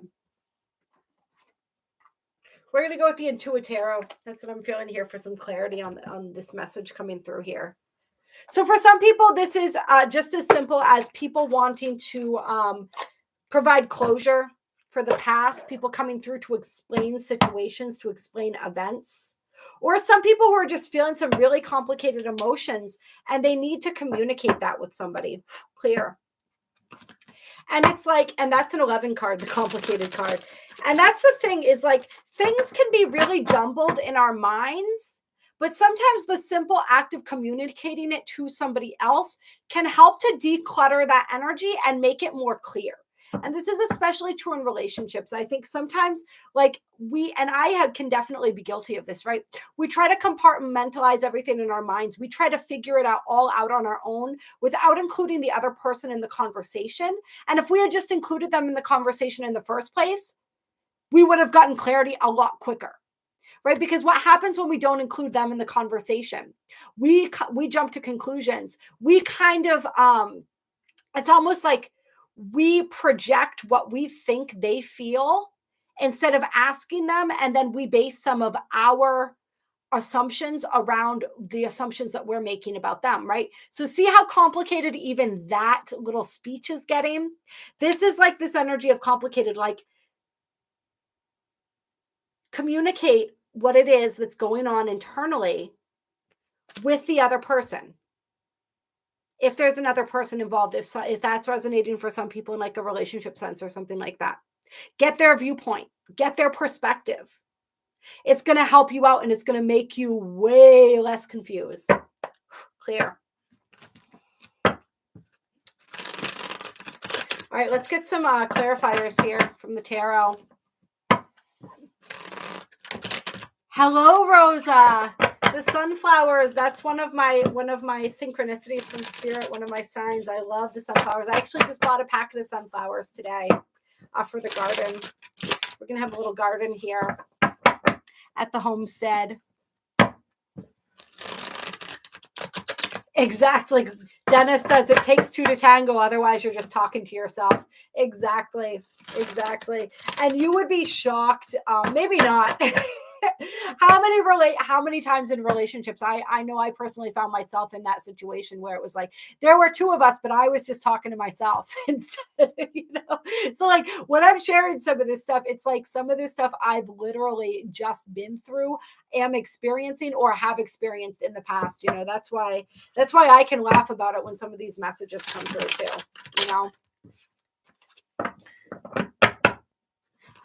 We're going to go with the Intuit Tarot. That's what I'm feeling here for some clarity on this message coming through here. So for some people, this is just as simple as people wanting to provide closure for the past, people coming through to explain situations, to explain events, or some people who are just feeling some really complicated emotions and they need to communicate that with somebody. Clear. And it's like, and that's an 11 card, the complicated card. And that's the thing is like, things can be really jumbled in our minds, but sometimes the simple act of communicating it to somebody else can help to declutter that energy and make it more clear. And this is especially true in relationships. I think sometimes like can definitely be guilty of this, right? We try to compartmentalize everything in our minds. We try to figure it out all out on our own without including the other person in the conversation. And if we had just included them in the conversation in the first place, we would have gotten clarity a lot quicker, right? Because what happens when we don't include them in the conversation? We jump to conclusions. We kind of, it's almost like we project what we think they feel instead of asking them. And then we base some of our assumptions around the assumptions that we're making about them, right? So see how complicated even that little speech is getting? This is like this energy of complicated, like communicate what it is that's going on internally with the other person. If there's another person involved, if that's resonating for some people in like a relationship sense or something like that, get their viewpoint, get their perspective. It's going to help you out and it's going to make you way less confused. Clear. All right, let's get some clarifiers here from the tarot. Hello, Rosa. The sunflowers, that's one of my synchronicities from spirit, one of my signs. I love the sunflowers. I actually just bought a packet of sunflowers today for the garden. We're going to have a little garden here at the homestead. Exactly. Dennis says it takes two to tango. Otherwise, you're just talking to yourself. Exactly. And you would be shocked. Maybe not. How many times in relationships I know I personally found myself in that situation where it was like there were two of us, but I was just talking to myself instead, So like when I'm sharing some of this stuff, it's like some of this stuff I've literally just been through, am experiencing, or have experienced in the past. That's why I can laugh about it when some of these messages come through too.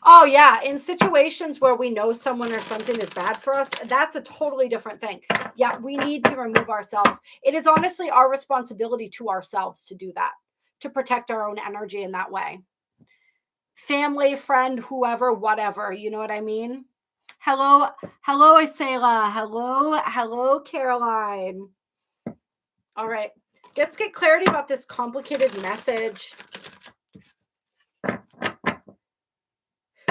Oh, yeah. In situations where we know someone or something is bad for us, that's a totally different thing. Yeah, we need to remove ourselves. It is honestly our responsibility to ourselves to do that, to protect our own energy in that way. Family, friend, whoever, whatever. You know what I mean? Hello, Isela. Hello, Caroline. All right. Let's get clarity about this complicated message.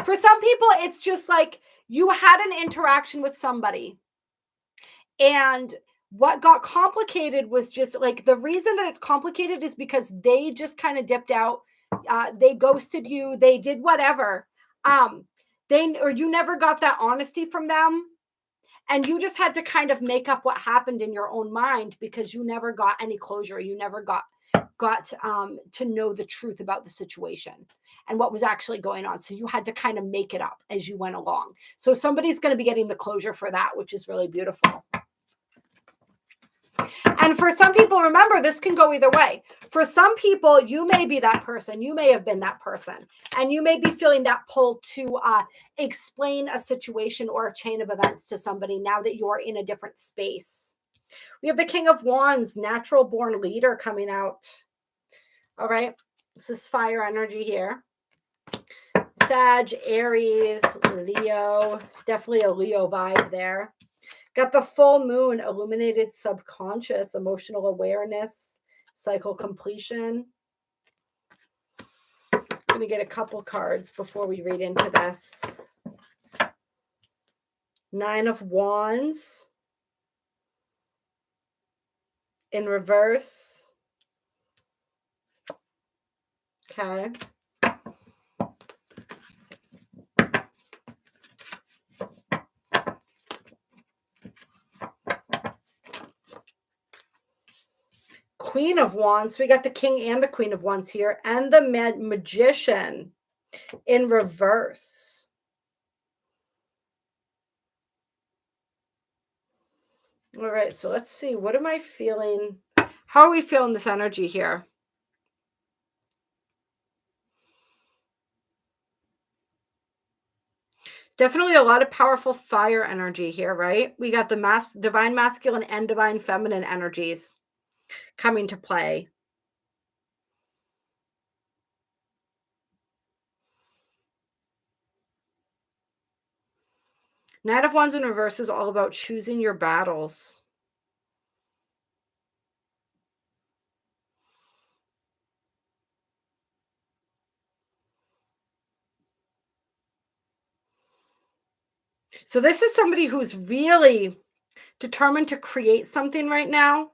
For some people, it's just like you had an interaction with somebody and what got complicated was just like the reason that it's complicated is because they just kind of dipped out. They ghosted you. They did whatever. You never got that honesty from them. And you just had to kind of make up what happened in your own mind because you never got any closure. You never got to know the truth about the situation and what was actually going on. So you had to kind of make it up as you went along. So somebody's going to be getting the closure for that, which is really beautiful. And for some people, remember, this can go either way. For some people, you may be that person. You may have been that person. And you may be feeling that pull to explain a situation or a chain of events to somebody now that you're in a different space. We have the King of Wands, natural born leader coming out. All right. This is fire energy here. Sag, Aries, Leo. Definitely a Leo vibe there. Got the full moon, illuminated subconscious, emotional awareness, cycle completion. I'm going to get a couple cards before we read into this. 9 of Wands. in reverse. Okay. Queen of Wands. We got the King and the Queen of Wands here, and the Magician in reverse. All right, so let's see. What am I feeling? How are we feeling this energy here? Definitely a lot of powerful fire energy here, right? We got the divine masculine and divine feminine energies coming to play. Knight of Wands in reverse is all about choosing your battles. So this is somebody who's really determined to create something right now.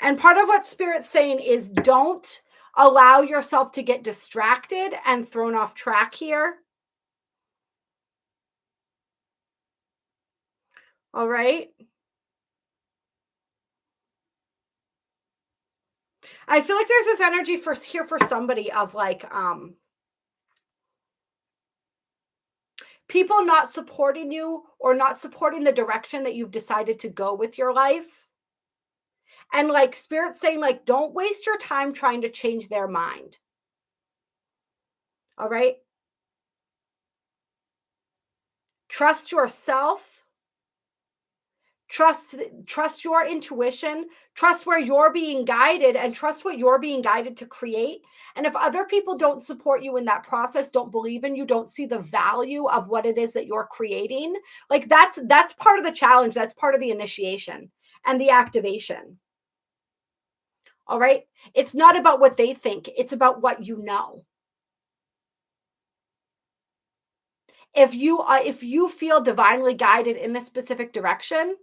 And part of what Spirit's saying is don't allow yourself to get distracted and thrown off track here. All right. I feel like there's this energy here for somebody of like people not supporting you or not supporting the direction that you've decided to go with your life. And like Spirit's saying, like, don't waste your time trying to change their mind. All right. Trust yourself. Trust your intuition, trust where you're being guided, and trust what you're being guided to create. And if other people don't support you in that process, don't believe in you, don't see the value of what it is that you're creating, like that's part of the challenge, that's part of the initiation and the activation. All right, it's not about what they think, it's about what you know. If you feel divinely guided in a specific direction,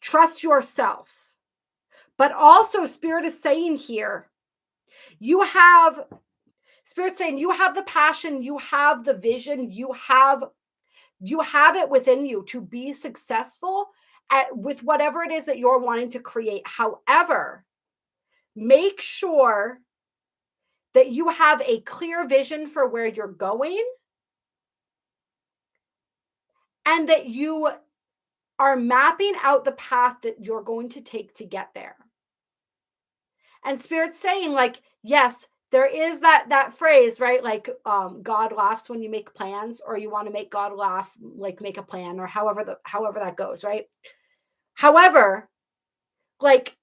trust yourself. But also, Spirit is saying here, Spirit saying you have the passion, you have the vision, you have it within you to be successful with whatever it is that you're wanting to create. However, make sure that you have a clear vision for where you're going and that you are mapping out the path that you're going to take to get there. And Spirit's saying, like, yes, there is that phrase, right? Like, God laughs when you make plans, or you want to make God laugh, like make a plan, or however that goes, right? However, like,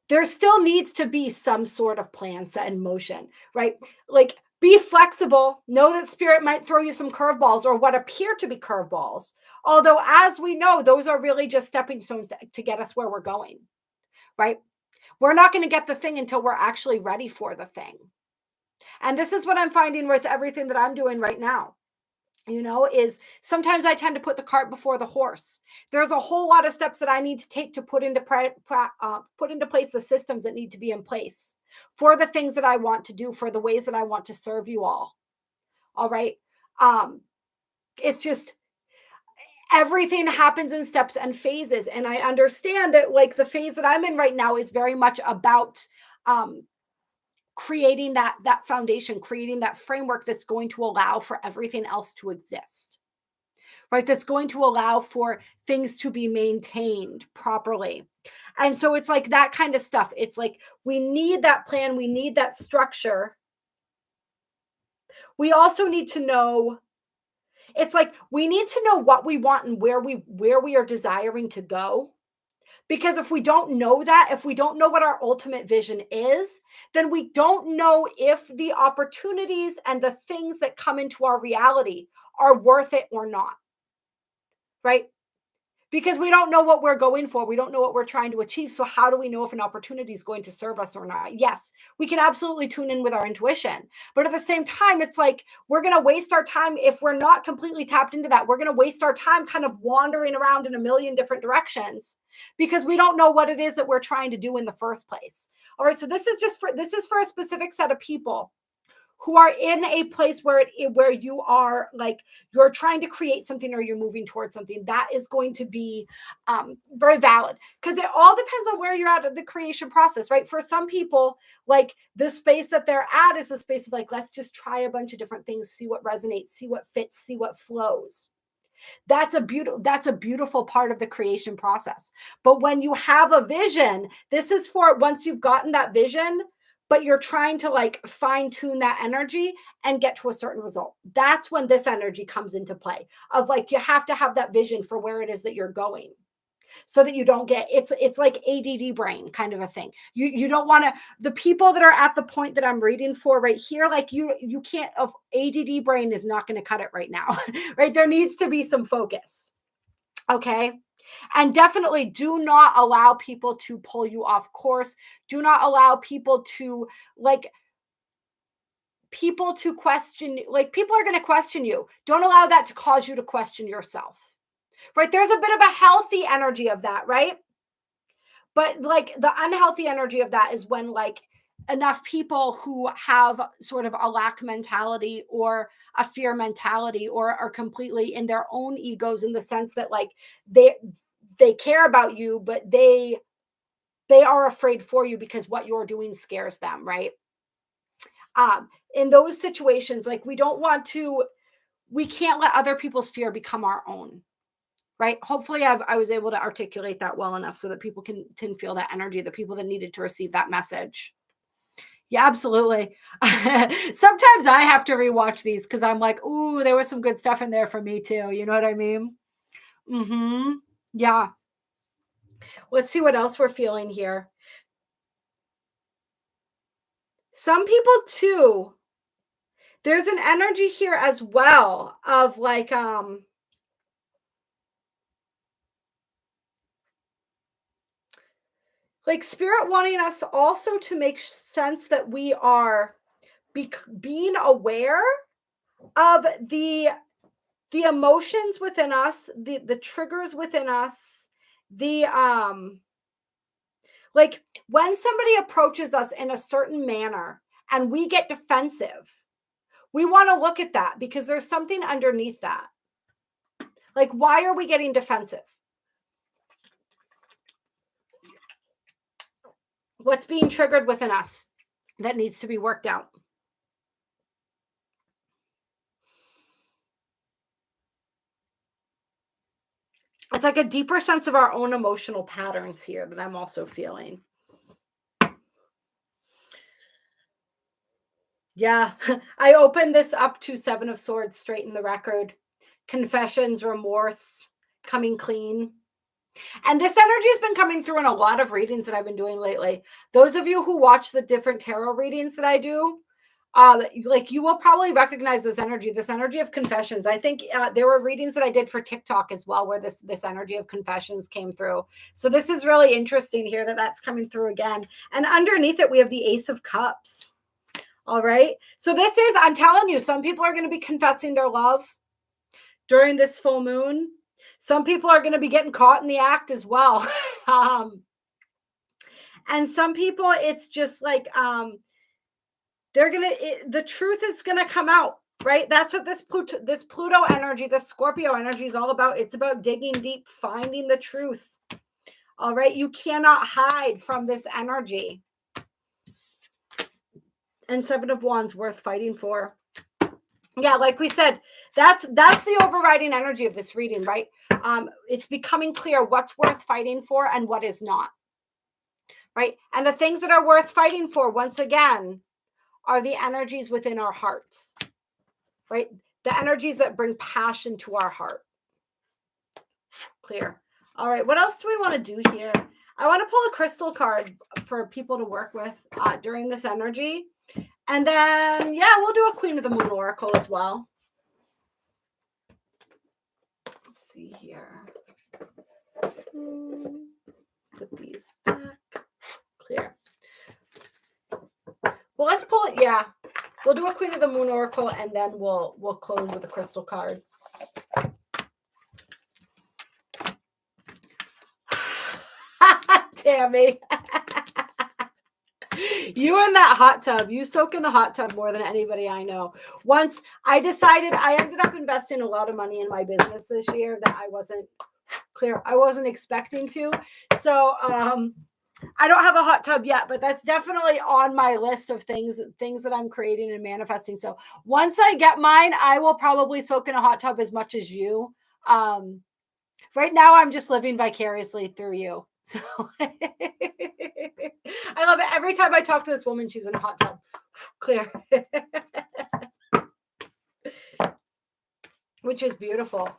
there still needs to be some sort of plan set in motion, right? Like, be flexible. Know that Spirit might throw you some curveballs or what appear to be curveballs. Although, as we know, those are really just stepping stones to get us where we're going, right? We're not going to get the thing until we're actually ready for the thing. And this is what I'm finding with everything that I'm doing right now. Is sometimes I tend to put the cart before the horse. There's a whole lot of steps that I need to take to put into place the systems that need to be in place for the things that I want to do, for the ways that I want to serve you all. All right. It's just everything happens in steps and phases. And I understand that, like, the phase that I'm in right now is very much about creating that foundation, creating that framework that's going to allow for everything else to exist, right? That's going to allow for things to be maintained properly. And so it's like that kind of stuff. It's like we need that plan, we need that structure. We also need to know, it's like we need to know what we want and where we are desiring to go. Because if we don't know that, if we don't know what our ultimate vision is, then we don't know if the opportunities and the things that come into our reality are worth it or not, right? because we don't know what we're going for. We don't know what we're trying to achieve. So how do we know if an opportunity is going to serve us or not? Yes, we can absolutely tune in with our intuition. But at the same time, it's like we're going to waste our time if we're not completely tapped into that. We're going to waste our time kind of wandering around in a million different directions because we don't know what it is that we're trying to do in the first place. All right, so this is for a specific set of people who are in a place where you are like you're trying to create something or you're moving towards something. That is going to be very valid, because it all depends on where you're at in the creation process, right? For some people, like the space that they're at is a space of like, let's just try a bunch of different things, see what resonates, see what fits, see what flows. That's a beautiful part of the creation process. But when you have a vision, this is for once you've gotten that vision, but you're trying to like fine tune that energy and get to a certain result. That's when this energy comes into play of like, you have to have that vision for where it is that you're going, so that you don't get, it's like ADD brain kind of a thing. You don't want to, the people that are at the point that I'm reading for right here, like you can't, of ADD brain is not going to cut it right now, right? There needs to be some focus. Okay. And definitely do not allow people to pull you off course. Do not allow people to question, like people are going to question you. Don't allow that to cause you to question yourself, right? There's a bit of a healthy energy of that, right? But like the unhealthy energy of that is when like enough people who have sort of a lack mentality or a fear mentality or are completely in their own egos, in the sense that like they care about you, but they are afraid for you because what you're doing scares them, right? In those situations, like we can't let other people's fear become our own, right? Hopefully I was able to articulate that well enough so that people can feel that energy, the people that needed to receive that message. Yeah, absolutely. Sometimes I have to rewatch these because I'm like, ooh, there was some good stuff in there for me too. You know what I mean? Yeah. Let's see what else we're feeling here. Some people too, there's an energy here as well of like spirit wanting us also to make sense that we are being aware of the emotions within us, the triggers within us, the like when somebody approaches us in a certain manner and we get defensive, we want to look at that because there's something underneath that. Like, why are we getting defensive? What's being triggered within us that needs to be worked out? It's like a deeper sense of our own emotional patterns here that I'm also feeling. Yeah, I opened this up to Seven of Swords, straighten the record, confessions, remorse, coming clean. And this energy has been coming through in a lot of readings that I've been doing lately. Those of you who watch the different tarot readings that I do, like you will probably recognize this energy of confessions. I think there were readings that I did for TikTok as well, where this energy of confessions came through. So this is really interesting here that that's coming through again. And underneath it, we have the Ace of Cups. All right. So this is, I'm telling you, some people are going to be confessing their love during this full moon. Some people are going to be getting caught in the act as well. And some people, it's just like, the truth is going to come out, right? That's what this Pluto energy, this Scorpio energy is all about. It's about digging deep, finding the truth. All right. You cannot hide from this energy. And Seven of Wands, worth fighting for. Yeah, like we said, that's the overriding energy of this reading, right? It's becoming clear what's worth fighting for and what is not, right? And the things that are worth fighting for, once again, are the energies within our hearts, right? The energies that bring passion to our heart. Clear. All right, what else do we want to do here? I want to pull a crystal card for people to work with during this energy. And then, yeah, we'll do a Queen of the Moon Oracle as well. Let's see here. Put these back. Clear. Well, let's pull it. Yeah, we'll do a Queen of the Moon Oracle, and then we'll close with a crystal card. Tammy. You in that hot tub. You soak in the hot tub more than anybody I know. Once I decided, I ended up investing a lot of money in my business this year that I wasn't expecting to. So I don't have a hot tub yet, but that's definitely on my list of things that I'm creating and manifesting. So once I get mine, I will probably soak in a hot tub as much as you. Right now, I'm just living vicariously through you. So I love it. Every time I talk to this woman, she's in a hot tub. Clear. Which is beautiful.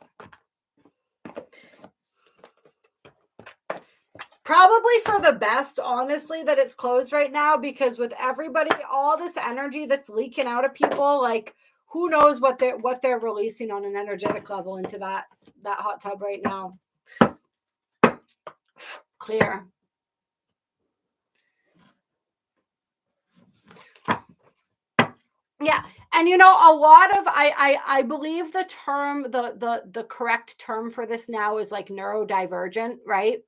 Probably for the best, honestly, that it's closed right now, because with everybody, all this energy that's leaking out of people, like who knows what they're releasing on an energetic level into that hot tub right now. Clear. Yeah. And a lot of I believe the term, the correct term for this now is like neurodivergent, right?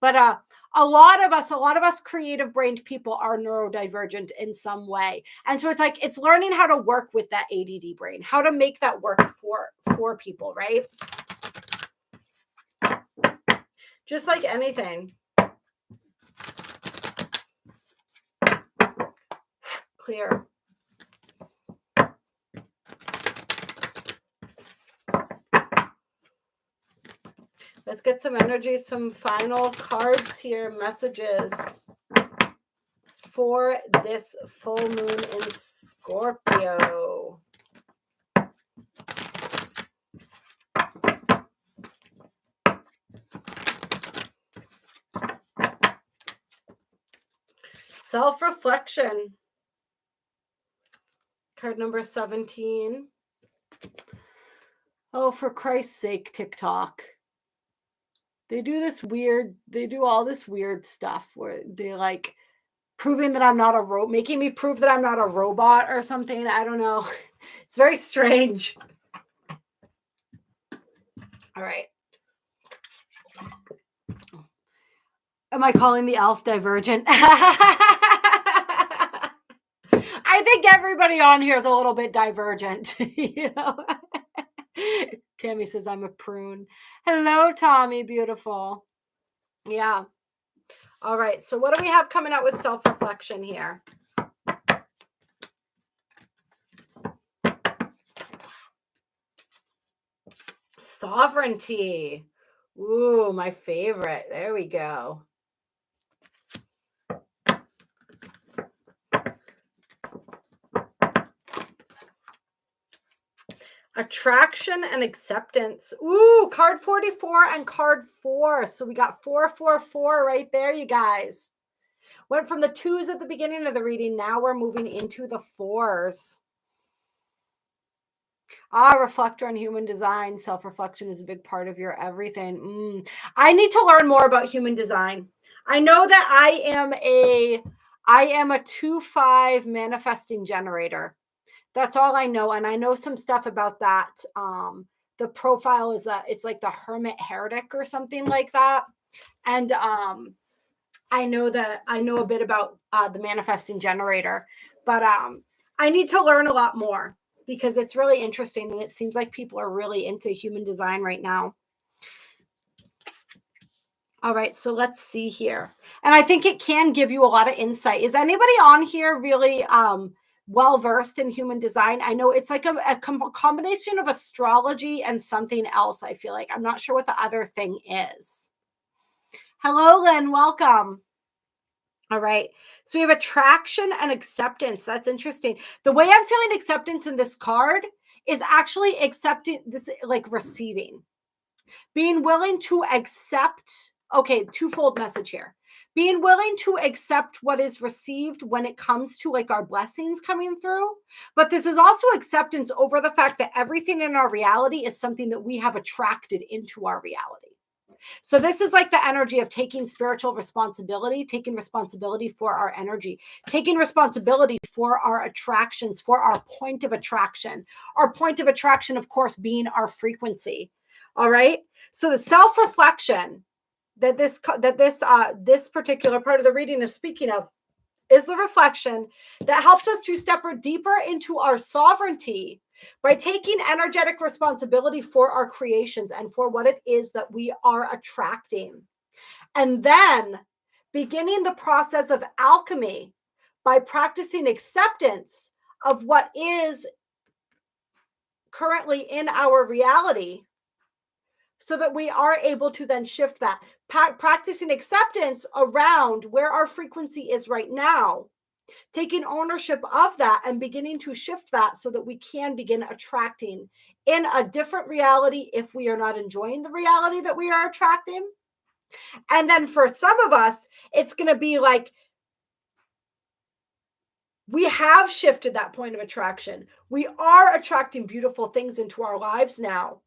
But a lot of us creative brained people are neurodivergent in some way. And so it's learning how to work with that ADD brain, how to make that work for people, right? Just like anything. Clear. Let's get some energy, some final cards here, messages for this full moon in Scorpio. Self-reflection. Card number 17. Oh, for Christ's sake, TikTok. They do all this weird stuff where they like proving that I'm not making me prove that I'm not a robot or something. I don't know. It's very strange. All right. Am I calling the elf divergent? I think everybody on here is a little bit divergent, Tammy says I'm a prune. Hello, Tommy, beautiful. Yeah. All right. So what do we have coming out with self-reflection here? Sovereignty. Ooh, my favorite. There we go. Attraction and acceptance. Ooh, card 44 and card 4. So we got 444 right there, you guys. Went from the 2s at the beginning of the reading. Now we're moving into the 4s. Reflector on human design. Self-reflection is a big part of your everything. I need to learn more about human design. I know that I am a 2-5 manifesting generator. That's all I know. And I know some stuff about that. The profile is it's like the hermit heretic or something like that. And I know a bit about the manifesting generator, but I need to learn a lot more because it's really interesting. And it seems like people are really into human design right now. All right, so let's see here. And I think it can give you a lot of insight. Is anybody on here really well-versed in human design? I know it's like a combination of astrology and something else, I feel like. I'm not sure what the other thing is. Hello, Lynn. Welcome. All right. So we have attraction and acceptance. That's interesting. The way I'm feeling acceptance in this card is actually accepting this, like receiving. Being willing to accept. Okay, twofold message here. Being willing to accept what is received when it comes to like our blessings coming through. But this is also acceptance over the fact that everything in our reality is something that we have attracted into our reality. So this is like the energy of taking spiritual responsibility, taking responsibility for our energy, taking responsibility for our attractions, for our point of attraction. Our point of attraction, of course, being our frequency. All right. So the self-reflection that this particular part of the reading is speaking of is the reflection that helps us to step deeper into our sovereignty by taking energetic responsibility for our creations and for what it is that we are attracting. And then beginning the process of alchemy by practicing acceptance of what is currently in our reality, so that we are able to then shift that. Practicing acceptance around where our frequency is right now, taking ownership of that and beginning to shift that so that we can begin attracting in a different reality if we are not enjoying the reality that we are attracting. And then for some of us, it's going to be like, we have shifted that point of attraction. We are attracting beautiful things into our lives now.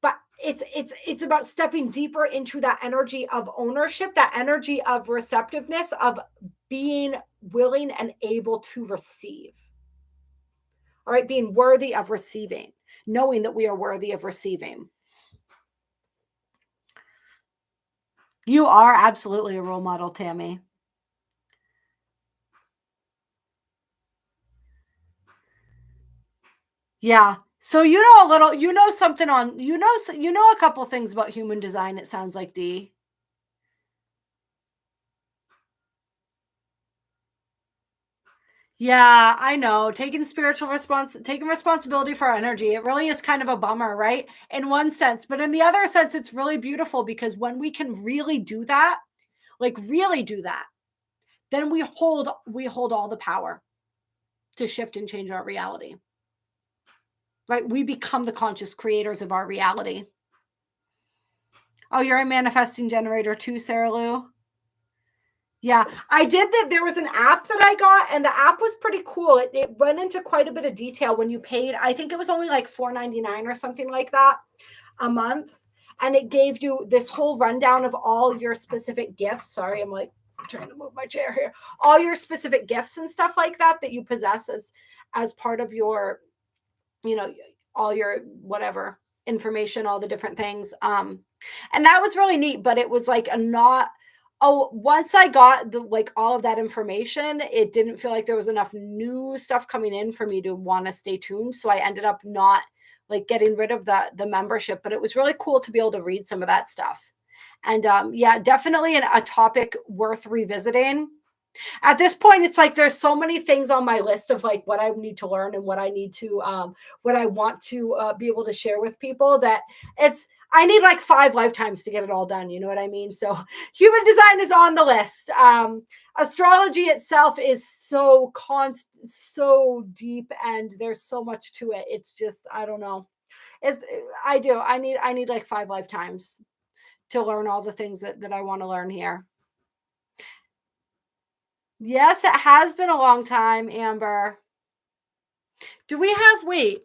But it's about stepping deeper into that energy of ownership, that energy of receptiveness, of being willing and able to receive. All right, being worthy of receiving, knowing that we are worthy of receiving. You are absolutely a role model, Tammy. Yeah. So you know a little, you know something on, you know a couple things about human design, it sounds like, Dee. Yeah, I know. Taking responsibility for our energy. It really is kind of a bummer, right? In one sense, but in the other sense, it's really beautiful because when we can really do that, like really do that, then we hold all the power to shift and change our reality. Right? We become the conscious creators of our reality. Oh, you're a manifesting generator too, Sarah Lou? Yeah, I did that. There was an app that I got, and the app was pretty cool. It went into quite a bit of detail when you paid. I think it was only like $4.99 or something like that a month. And it gave you this whole rundown of all your specific gifts. Sorry, I'm like trying to move my chair here. All your specific gifts and stuff like that you possess as part of your, you know, all your whatever information, all the different things. And that was really neat, but it was like once I got all of that information, it didn't feel like there was enough new stuff coming in for me to want to stay tuned. So I ended up not like getting rid of the membership, but it was really cool to be able to read some of that stuff. And yeah, definitely a topic worth revisiting. At this point, it's like there's so many things on my list of like what I need to learn and what I need to what I want to be able to share with people, that I need like 5 lifetimes to get it all done. You know what I mean? So human design is on the list. Astrology itself is so so deep, and there's so much to it. It's just, I don't know. I need like 5 lifetimes to learn all the things that I want to learn here. Yes, it has been a long time, Amber. Do we have, wait.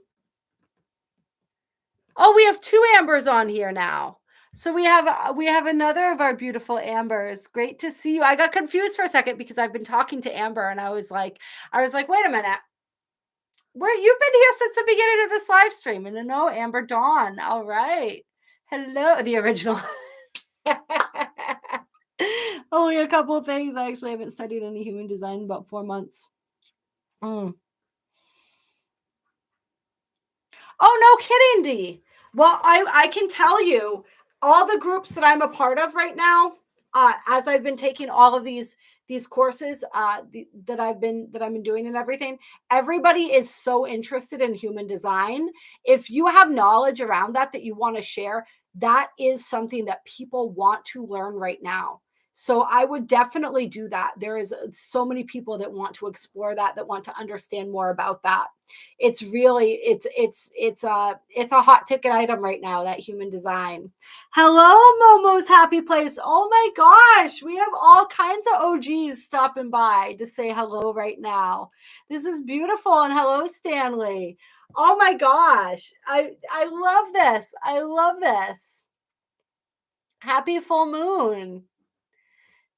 Oh, we have 2 Ambers on here now. So we have another of our beautiful Ambers. Great to see you. I got confused for a second because I've been talking to Amber and I was like, wait a minute. You've been here since the beginning of this live stream. And no, Amber Dawn. All right. Hello, the original. Only a couple of things. I actually haven't studied any human design in about 4 months. Oh, no kidding, Dee. Well, I can tell you all the groups that I'm a part of right now, as I've been taking all of these courses that I've been doing and everything, everybody is so interested in human design. If you have knowledge around that you want to share, that is something that people want to learn right now. So I would definitely do that. There is so many people that want to explore that want to understand more about that. It's really, it's a hot ticket item right now, that human design. Hello, Momo's Happy Place. Oh my gosh, we have all kinds of OGs stopping by to say hello right now. This is beautiful. And hello, Stanley. Oh my gosh, I love this. I love this. Happy full moon.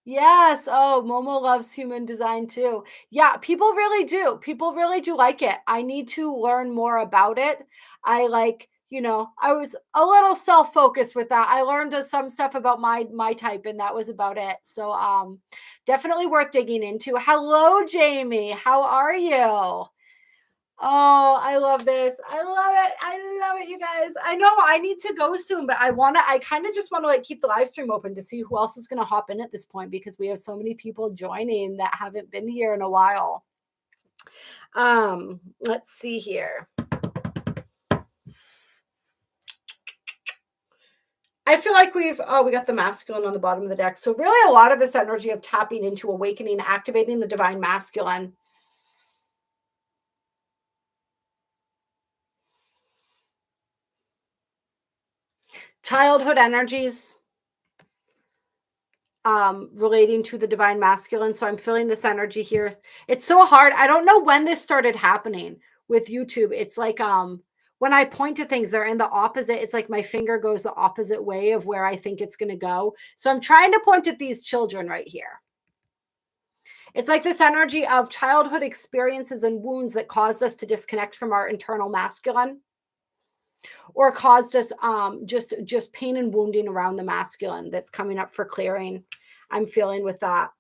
Yes. Oh, Momo loves human design too. Yeah, people really do. People really do like it. I need to learn more about it. I like, I was a little self-focused with that. I learned some stuff about my type and that was about it. So definitely worth digging into. Hello, Jamie. How are you? Oh, I love this. I love it. I love it, you guys. I know I need to go soon, but I kind of just want to like keep the live stream open to see who else is going to hop in at this point because we have so many people joining that haven't been here in a while. Let's see here. I feel like we got the masculine on the bottom of the deck. So really a lot of this energy of tapping into awakening, activating the divine masculine. Childhood energies relating to the divine masculine. So I'm feeling this energy here. It's so hard. I don't know when this started happening with YouTube. It's like when I point to things, they're in the opposite. It's like my finger goes the opposite way of where I think it's going to go. So I'm trying to point at these children right here. It's like this energy of childhood experiences and wounds that caused us to disconnect from our internal masculine, or caused us just pain and wounding around the masculine that's coming up for clearing. I'm feeling with that.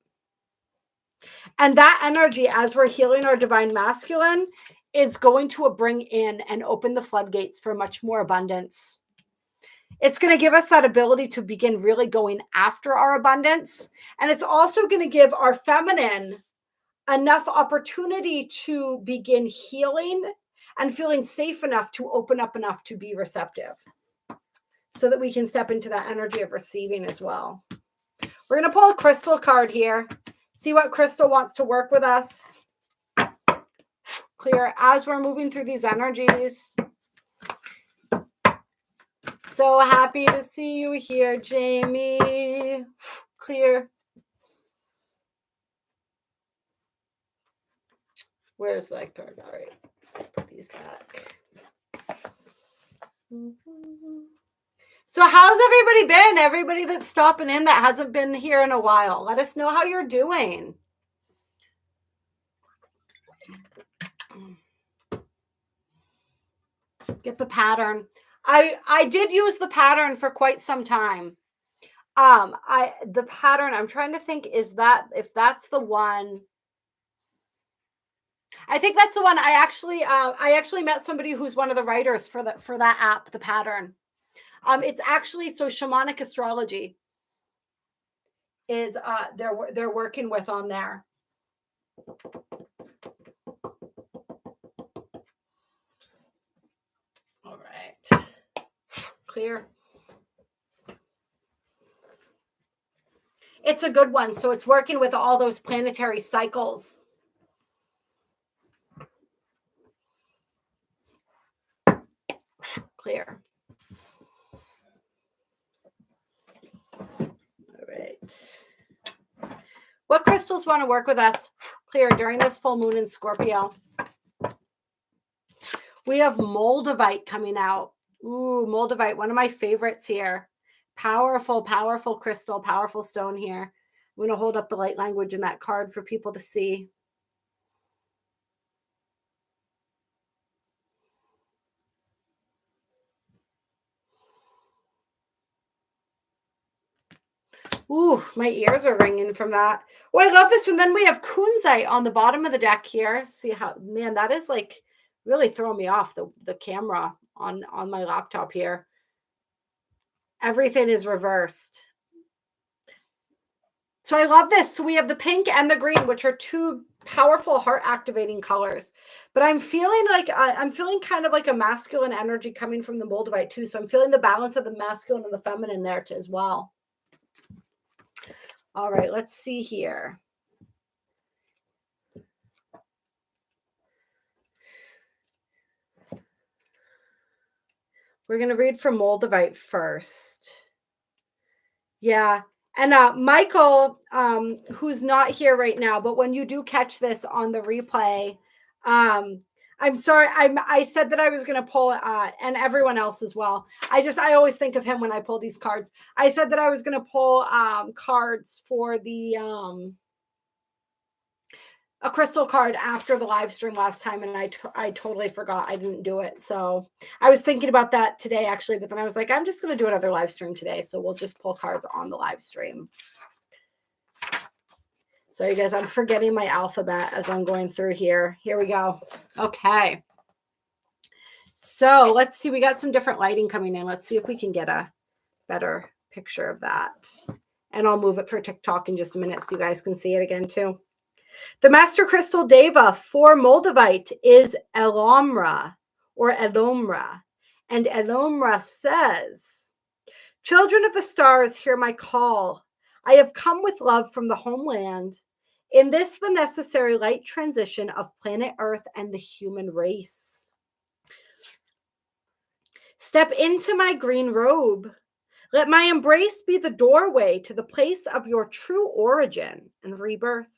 And that energy, as we're healing our divine masculine, is going to bring in and open the floodgates for much more abundance. It's going to give us that ability to begin really going after our abundance. And it's also going to give our feminine enough opportunity to begin healing and feeling safe enough to open up enough to be receptive so that we can step into that energy of receiving as well. We're going to pull a crystal card here. See what crystal wants to work with us. Clear as we're moving through these energies. So happy to see you here, Jamie. Clear. Where's that card? All right. Put these back. So how's everybody been? Everybody that's stopping in that hasn't been here in a while. Let us know how you're doing. Get the pattern. I did use the pattern for quite some time. The pattern, I'm trying to think, is that if that's the one. I think that's the one. I actually met somebody who's one of the writers for that app, the pattern. It's actually, so shamanic astrology is they're working with on there. All right. Clear. It's a good one. So it's working with all those planetary cycles. Clear. All right. What crystals want to work with us? Clear during this full moon in Scorpio. We have Moldavite coming out. Ooh, Moldavite, one of my favorites here. Powerful, powerful crystal, powerful stone here. I'm going to hold up the light language in that card for people to see. Ooh, my ears are ringing from that. Oh, I love this. And then we have kunzite on the bottom of the deck here. See how, man, that is like really throwing me off, the camera on my laptop here. Everything is reversed. So I love this. So we have the pink and the green, which are two powerful heart activating colors. But I'm feeling like I'm feeling kind of like a masculine energy coming from the Moldavite too. So I'm feeling the balance of the masculine and the feminine there too, as well. All right, let's see here. We're going to read from Moldavite first. Yeah. And Michael, who's not here right now, but when you do catch this on the replay, I'm sorry. I said that I was going to pull, and everyone else as well. I always think of him when I pull these cards. I said that I was going to pull cards for the a crystal card after the live stream last time, and I totally forgot. I didn't do it. So I was thinking about that today actually, but then I was like, I'm just going to do another live stream today. So we'll just pull cards on the live stream. So you guys, I'm forgetting my alphabet as I'm going through here. Here we go. Okay. So let's see. We got some different lighting coming in. Let's see if we can get a better picture of that. And I'll move it for TikTok in just a minute so you guys can see it again too. The Master Crystal Deva for Moldavite is Elomra or Elomra. And Elomra says, children of the stars, hear my call. I have come with love from the homeland. In this, the necessary light transition of planet Earth and the human race. Step into my green robe. Let my embrace be the doorway to the place of your true origin and rebirth.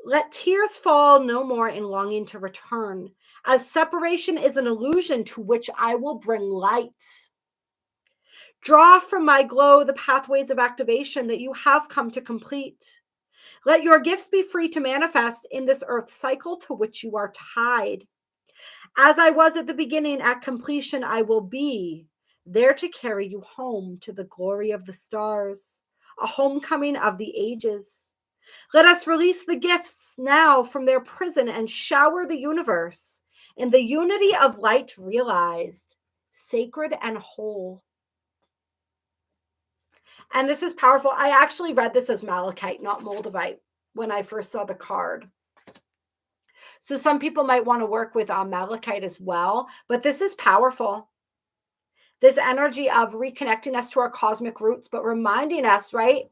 Let tears fall no more in longing to return, as separation is an illusion to which I will bring light. Draw from my glow the pathways of activation that you have come to complete. Let your gifts be free to manifest in this earth cycle to which you are tied. As I was at the beginning, at completion I will be, there to carry you home to the glory of the stars, a homecoming of the ages. Let us release the gifts now from their prison and shower the universe in the unity of light realized, sacred and whole. And this is powerful. I actually read this as malachite, not moldavite, when I first saw the card. So some people might want to work with malachite as well, but this is powerful. This energy of reconnecting us to our cosmic roots, but reminding us, right,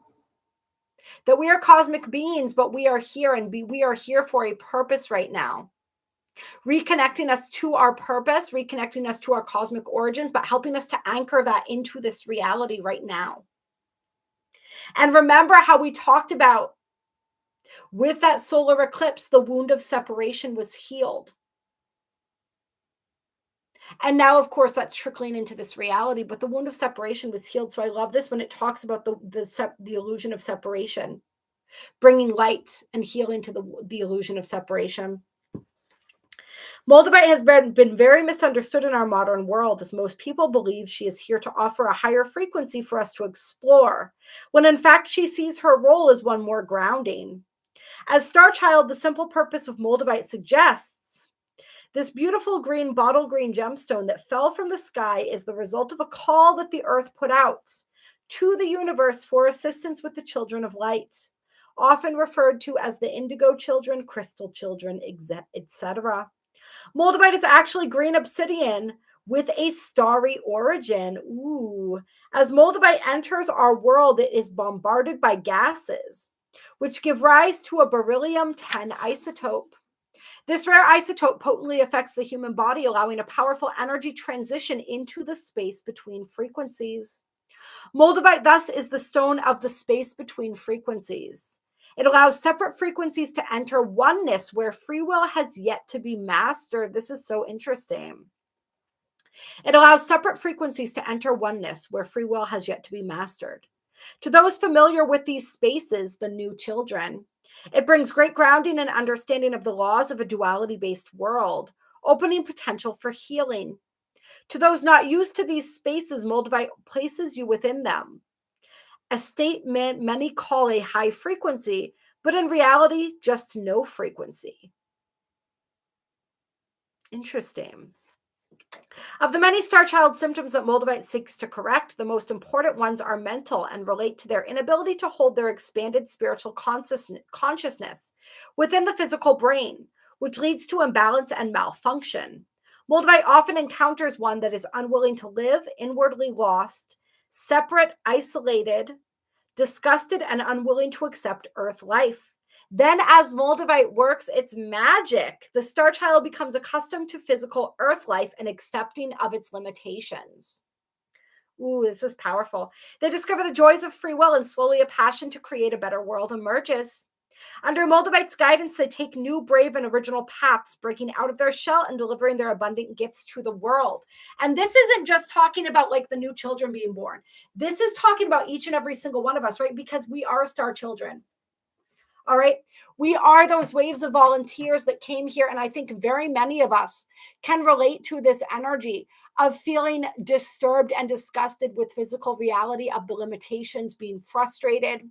that we are cosmic beings, but we are here and we are here for a purpose right now. Reconnecting us to our purpose, reconnecting us to our cosmic origins, but helping us to anchor that into this reality right now. And remember how we talked about with that solar eclipse, the wound of separation was healed. And now, of course, that's trickling into this reality, but the wound of separation was healed. So I love this when it talks about the illusion of separation, bringing light and healing to the illusion of separation. Moldavite has been very misunderstood in our modern world, as most people believe she is here to offer a higher frequency for us to explore, when in fact she sees her role as one more grounding. As Star Child, the simple purpose of Moldavite suggests, this beautiful green bottle green gemstone that fell from the sky is the result of a call that the earth put out to the universe for assistance with the children of light, often referred to as the indigo children, crystal children, etc. Moldavite is actually green obsidian with a starry origin. Ooh. As Moldavite enters our world, it is bombarded by gases, which give rise to a beryllium-10 isotope. This rare isotope potently affects the human body, allowing a powerful energy transition into the space between frequencies. Moldavite, thus, is the stone of the space between frequencies. It allows separate frequencies to enter oneness where free will has yet to be mastered. This is so interesting. It allows separate frequencies to enter oneness where free will has yet to be mastered. To those familiar with these spaces, the new children, it brings great grounding and understanding of the laws of a duality-based world, opening potential for healing. To those not used to these spaces, Moldavite places you within them. A state many call a high frequency, but in reality, just no frequency. Interesting. Of the many Star Child symptoms that Moldavite seeks to correct, the most important ones are mental and relate to their inability to hold their expanded spiritual consciousness within the physical brain, which leads to imbalance and malfunction. Moldavite often encounters one that is unwilling to live, inwardly lost, separate, isolated, disgusted, and unwilling to accept Earth life. Then, as Moldavite works its magic, the Star Child becomes accustomed to physical Earth life and accepting of its limitations. Ooh, this is powerful. They discover the joys of free will, and slowly a passion to create a better world emerges. Under Moldavite's guidance, they take new, brave, and original paths, breaking out of their shell and delivering their abundant gifts to the world. And this isn't just talking about like the new children being born. This is talking about each and every single one of us, right? Because we are star children. All right. We are those waves of volunteers that came here. And I think very many of us can relate to this energy of feeling disturbed and disgusted with physical reality, of the limitations, being frustrated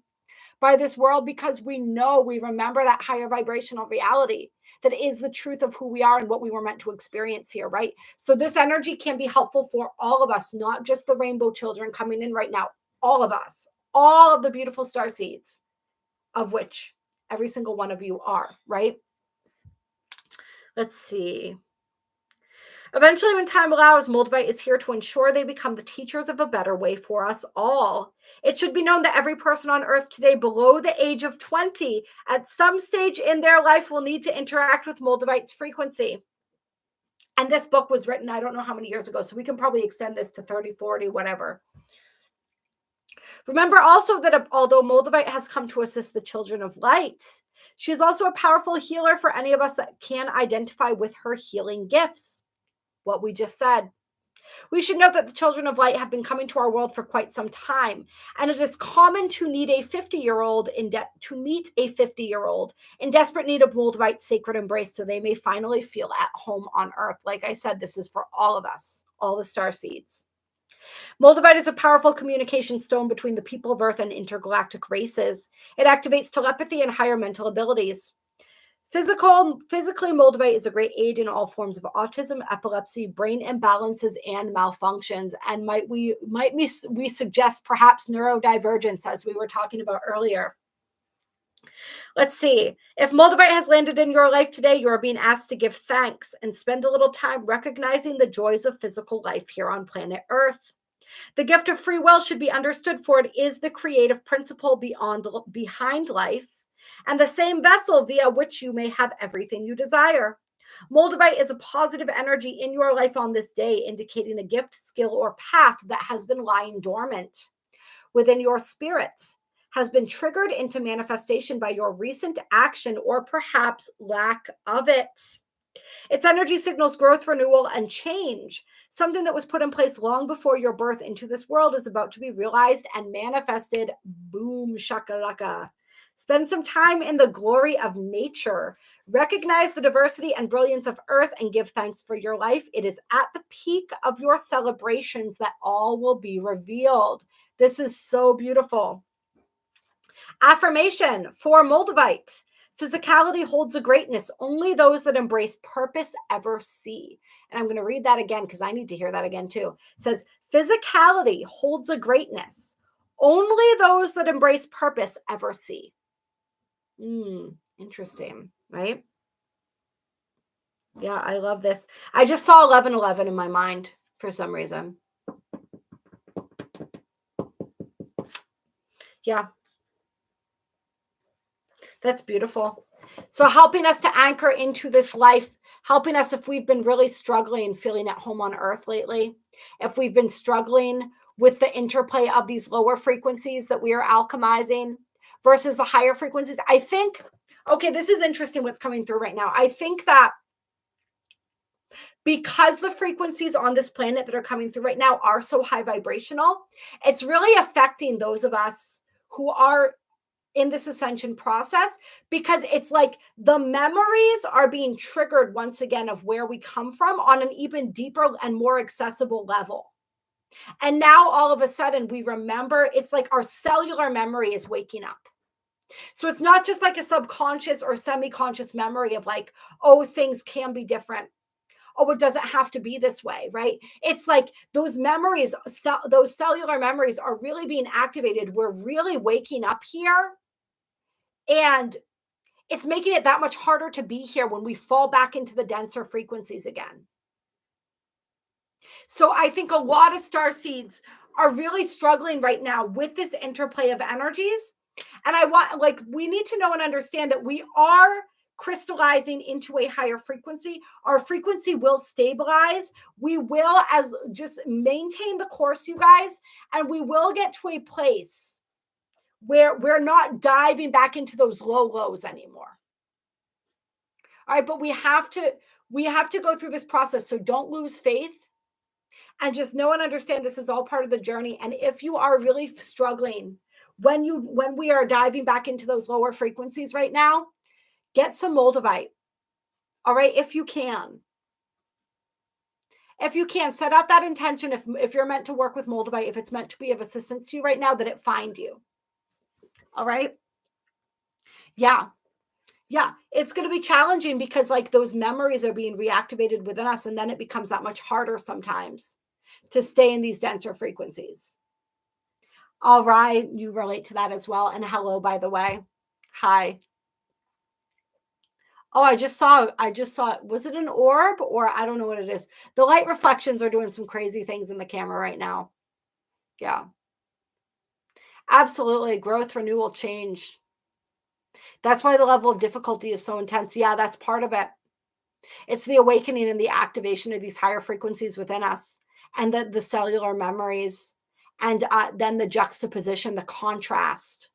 by this world, because we remember that higher vibrational reality that is the truth of who we are and what we were meant to experience here, right? So this energy can be helpful for all of us, not just the rainbow children coming in right now, all of us, all of the beautiful star seeds, of which every single one of you are, right? Let's see. Eventually, when time allows, Moldavite is here to ensure they become the teachers of a better way for us all. It should be known that every person on earth today below the age of 20 at some stage in their life will need to interact with Moldavite's frequency. And this book was written, I don't know how many years ago, so we can probably extend this to 30, 40, whatever. Remember also that although Moldavite has come to assist the children of light, she is also a powerful healer for any of us that can identify with her healing gifts. What we just said. We should note that the children of light have been coming to our world for quite some time, and it is common to need a 50-year-old to meet a 50-year-old in desperate need of Moldavite's sacred embrace, so they may finally feel at home on Earth. Like I said, this is for all of us, all the star seeds. Moldavite is a powerful communication stone between the people of Earth and intergalactic races. It activates telepathy and higher mental abilities. Physically, Moldavite is a great aid in all forms of autism, epilepsy, brain imbalances, and malfunctions. And we suggest perhaps neurodivergence, as we were talking about earlier. Let's see. If Moldavite has landed in your life today, you are being asked to give thanks and spend a little time recognizing the joys of physical life here on planet Earth. The gift of free will should be understood, for it is the creative principle behind life, and the same vessel via which you may have everything you desire. Moldavite is a positive energy in your life on this day, indicating a gift, skill, or path that has been lying dormant within your spirit, has been triggered into manifestation by your recent action or perhaps lack of it. Its energy signals growth, renewal, and change. Something that was put in place long before your birth into this world is about to be realized and manifested. Boom, shakalaka. Spend some time in the glory of nature. Recognize the diversity and brilliance of Earth and give thanks for your life. It is at the peak of your celebrations that all will be revealed. This is so beautiful. Affirmation for Moldavite. Physicality holds a greatness only those that embrace purpose ever see. And I'm going to read that again because I need to hear that again too. It says, physicality holds a greatness only those that embrace purpose ever see. Interesting, right? Yeah, I love this. I just saw 11:11 in my mind for some reason. Yeah. That's beautiful. So helping us to anchor into this life, helping us if we've been really struggling feeling at home on Earth lately, if we've been struggling with the interplay of these lower frequencies that we are alchemizing versus the higher frequencies. I think, okay, this is interesting what's coming through right now. I think that because the frequencies on this planet that are coming through right now are so high vibrational, it's really affecting those of us who are in this ascension process, because it's like the memories are being triggered once again of where we come from on an even deeper and more accessible level. And now all of a sudden we remember, it's like our cellular memory is waking up. So it's not just like a subconscious or semi-conscious memory of like, oh, things can be different. Oh, it doesn't have to be this way, right? It's like those memories, those cellular memories are really being activated. We're really waking up here. And it's making it that much harder to be here when we fall back into the denser frequencies again. So I think a lot of star seeds are really struggling right now with this interplay of energies. And we need to know and understand that we are crystallizing into a higher frequency. Our frequency will stabilize. We will just maintain the course, you guys, and we will get to a place we're not diving back into those low lows anymore. All right, but we have to go through this process. So don't lose faith, and just know and understand this is all part of the journey. And if you are really struggling when we are diving back into those lower frequencies right now, get some moldavite. All right, if you can. If you can, set out that intention if you're meant to work with moldavite, if it's meant to be of assistance to you right now, that it find you. All right? Yeah. Yeah, it's going to be challenging because like those memories are being reactivated within us, and then it becomes that much harder sometimes to stay in these denser frequencies. All right, you relate to that as well. And hello, by the way. Hi. Oh, I just saw, was it an orb or I don't know what it is. The light reflections are doing some crazy things in the camera right now. Yeah. Absolutely. Growth, renewal, change. That's why the level of difficulty is so intense. Yeah, that's part of it. It's the awakening and the activation of these higher frequencies within us, and the cellular memories, and then the juxtaposition, the contrast,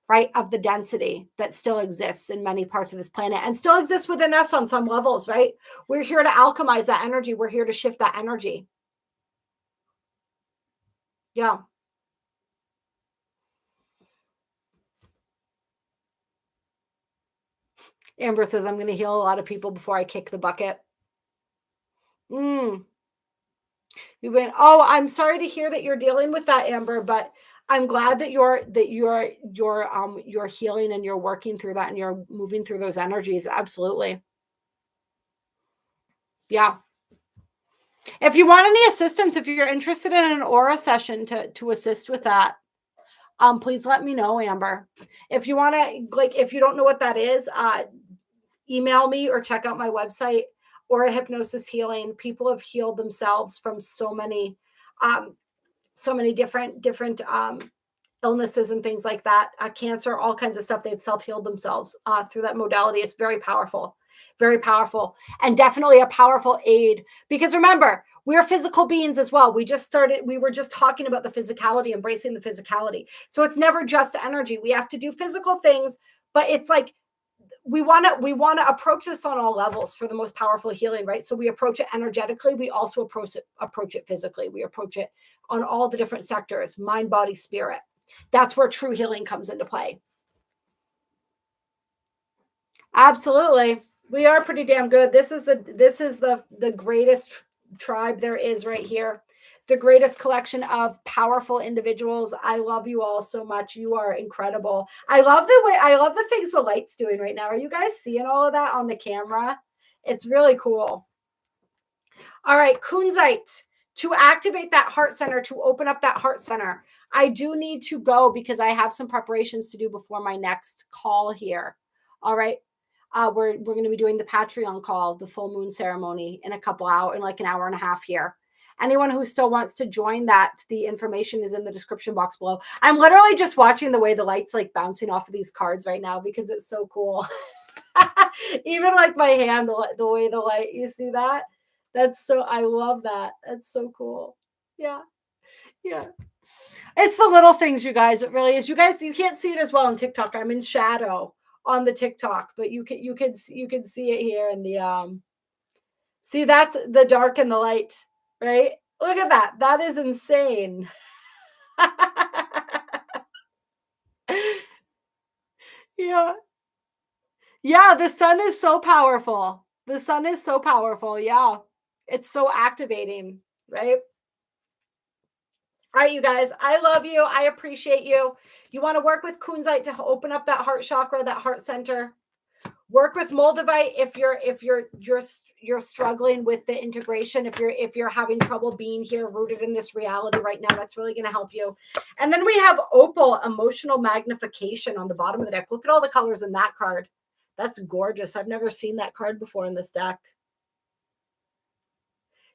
right, of the density that still exists in many parts of this planet and still exists within us on some levels, right? We're here to alchemize that energy. We're here to shift that energy. Yeah. Amber says, I'm going to heal a lot of people before I kick the bucket. You went, oh, I'm sorry to hear that you're dealing with that, Amber, but I'm glad that you're healing and you're working through that and you're moving through those energies. Absolutely. Yeah. If you want any assistance, if you're interested in an aura session to assist with that, please let me know, Amber. If you want to, like, if you don't know what that is, email me or check out my website, or a hypnosis healing. People have healed themselves from so many different illnesses and things like that, cancer, all kinds of stuff. They've self-healed themselves through that modality. It's very powerful, and definitely a powerful aid, because remember, we're physical beings as well. We were just talking about the physicality, embracing the physicality. So it's never just energy. We have to do physical things, but it's like, we want to approach this on all levels for the most powerful healing, right? So we approach it energetically. We also approach it physically. We approach it on all the different sectors, mind, body, spirit. That's where true healing comes into play. Absolutely. We are pretty damn good. This is the greatest tribe there is right here. The greatest collection of powerful individuals. I love you all so much. You are incredible. I love the things the light's doing right now. Are you guys seeing all of that on the camera? It's really cool. All right, kunzite. To activate that heart center, to open up that heart center, I do need to go because I have some preparations to do before my next call here. All right. We're going to be doing the Patreon call, the full moon ceremony, in like an hour and a half here. Anyone who still wants to join that, the information is in the description box below. I'm literally just watching the way the light's like bouncing off of these cards right now because it's so cool. Even like my hand, the way the light, you see that? I love that. That's so cool. Yeah. Yeah. It's the little things, you guys. It really is. You guys, you can't see it as well on TikTok. I'm in shadow on the TikTok, but you can see it here in the see, that's the dark and the light, right? Look at that. That is insane. Yeah. Yeah, the sun is so powerful. The sun is so powerful. Yeah. It's so activating, right? All right, you guys, I love you. I appreciate you. You want to work with kunzite to open up that heart chakra, that heart center. Work with moldavite if you're struggling with the integration, if you're having trouble being here, rooted in this reality right now. That's really going to help you. And then we have opal, emotional magnification, on the bottom of the deck. Look at all the colors in that card. That's gorgeous. I've never seen that card before in this deck.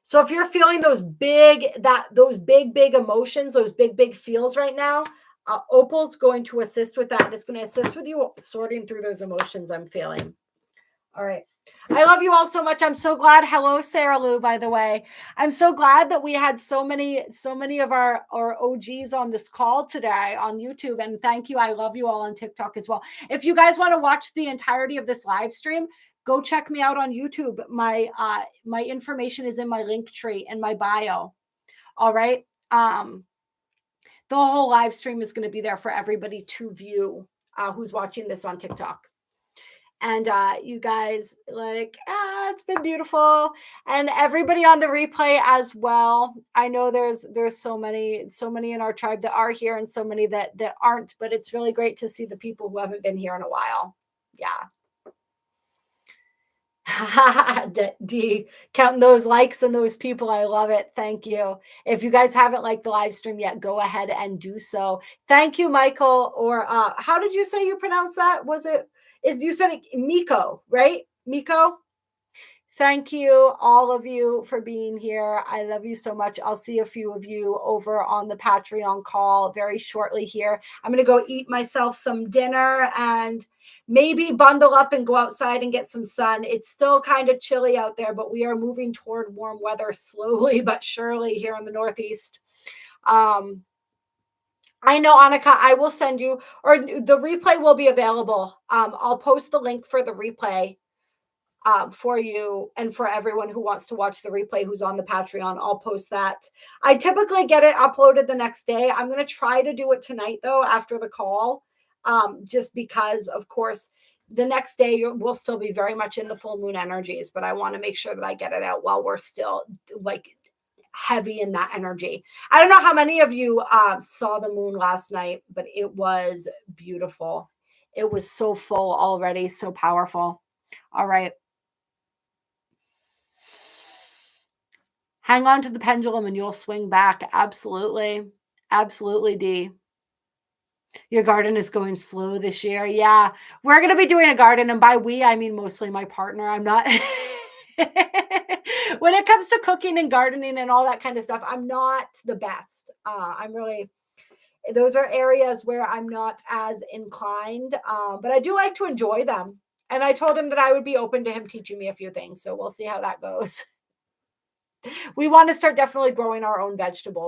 So if you're feeling those big emotions, those big feels right now, opal's going to assist with that. And it's going to assist with you sorting through those emotions I'm feeling. All right. I love you all so much. I'm so glad. Hello, Sarah Lou, by the way. I'm so glad that we had so many of our OGs on this call today on YouTube. And thank you. I love you all on TikTok as well. If you guys want to watch the entirety of this live stream, go check me out on YouTube. My information is in my link tree in my bio. All right. The whole live stream is going to be there for everybody to view who's watching this on TikTok. And you guys, like, it's been beautiful. And everybody on the replay as well. I know there's so many in our tribe that are here and so many that aren't, but it's really great to see the people who haven't been here in a while. Yeah. D, counting those likes and those people. I love it. Thank you. If you guys haven't liked the live stream yet, go ahead and do so. Thank you, Michael. Or how did you say you pronounce that? You said it Miko, right? Miko? Thank you, all of you, for being here. I love you so much. I'll see a few of you over on the Patreon call very shortly here. I'm going to go eat myself some dinner and maybe bundle up and go outside and get some sun. It's still kind of chilly out there, but we are moving toward warm weather slowly but surely here in the Northeast. I know, Annika, I will send you, or the replay will be available. I'll post the link for the replay for you and for everyone who wants to watch the replay who's on the Patreon. I'll post that. I typically get it uploaded the next day. I'm going to try to do it tonight, though, after the call, just because, of course, the next day we'll still be very much in the full moon energies, but I want to make sure that I get it out while we're still like heavy in that energy. I don't know how many of you saw the moon last night, but it was beautiful. It was so full already, so powerful. All right. Hang on to the pendulum and you'll swing back. Absolutely. Absolutely, D. Your garden is going slow this year. Yeah, we're going to be doing a garden. And by we, I mean mostly my partner. I'm not. When it comes to cooking and gardening and all that kind of stuff, I'm not the best. Those are areas where I'm not as inclined, but I do like to enjoy them. And I told him that I would be open to him teaching me a few things. So we'll see how that goes. We want to start definitely growing our own vegetables.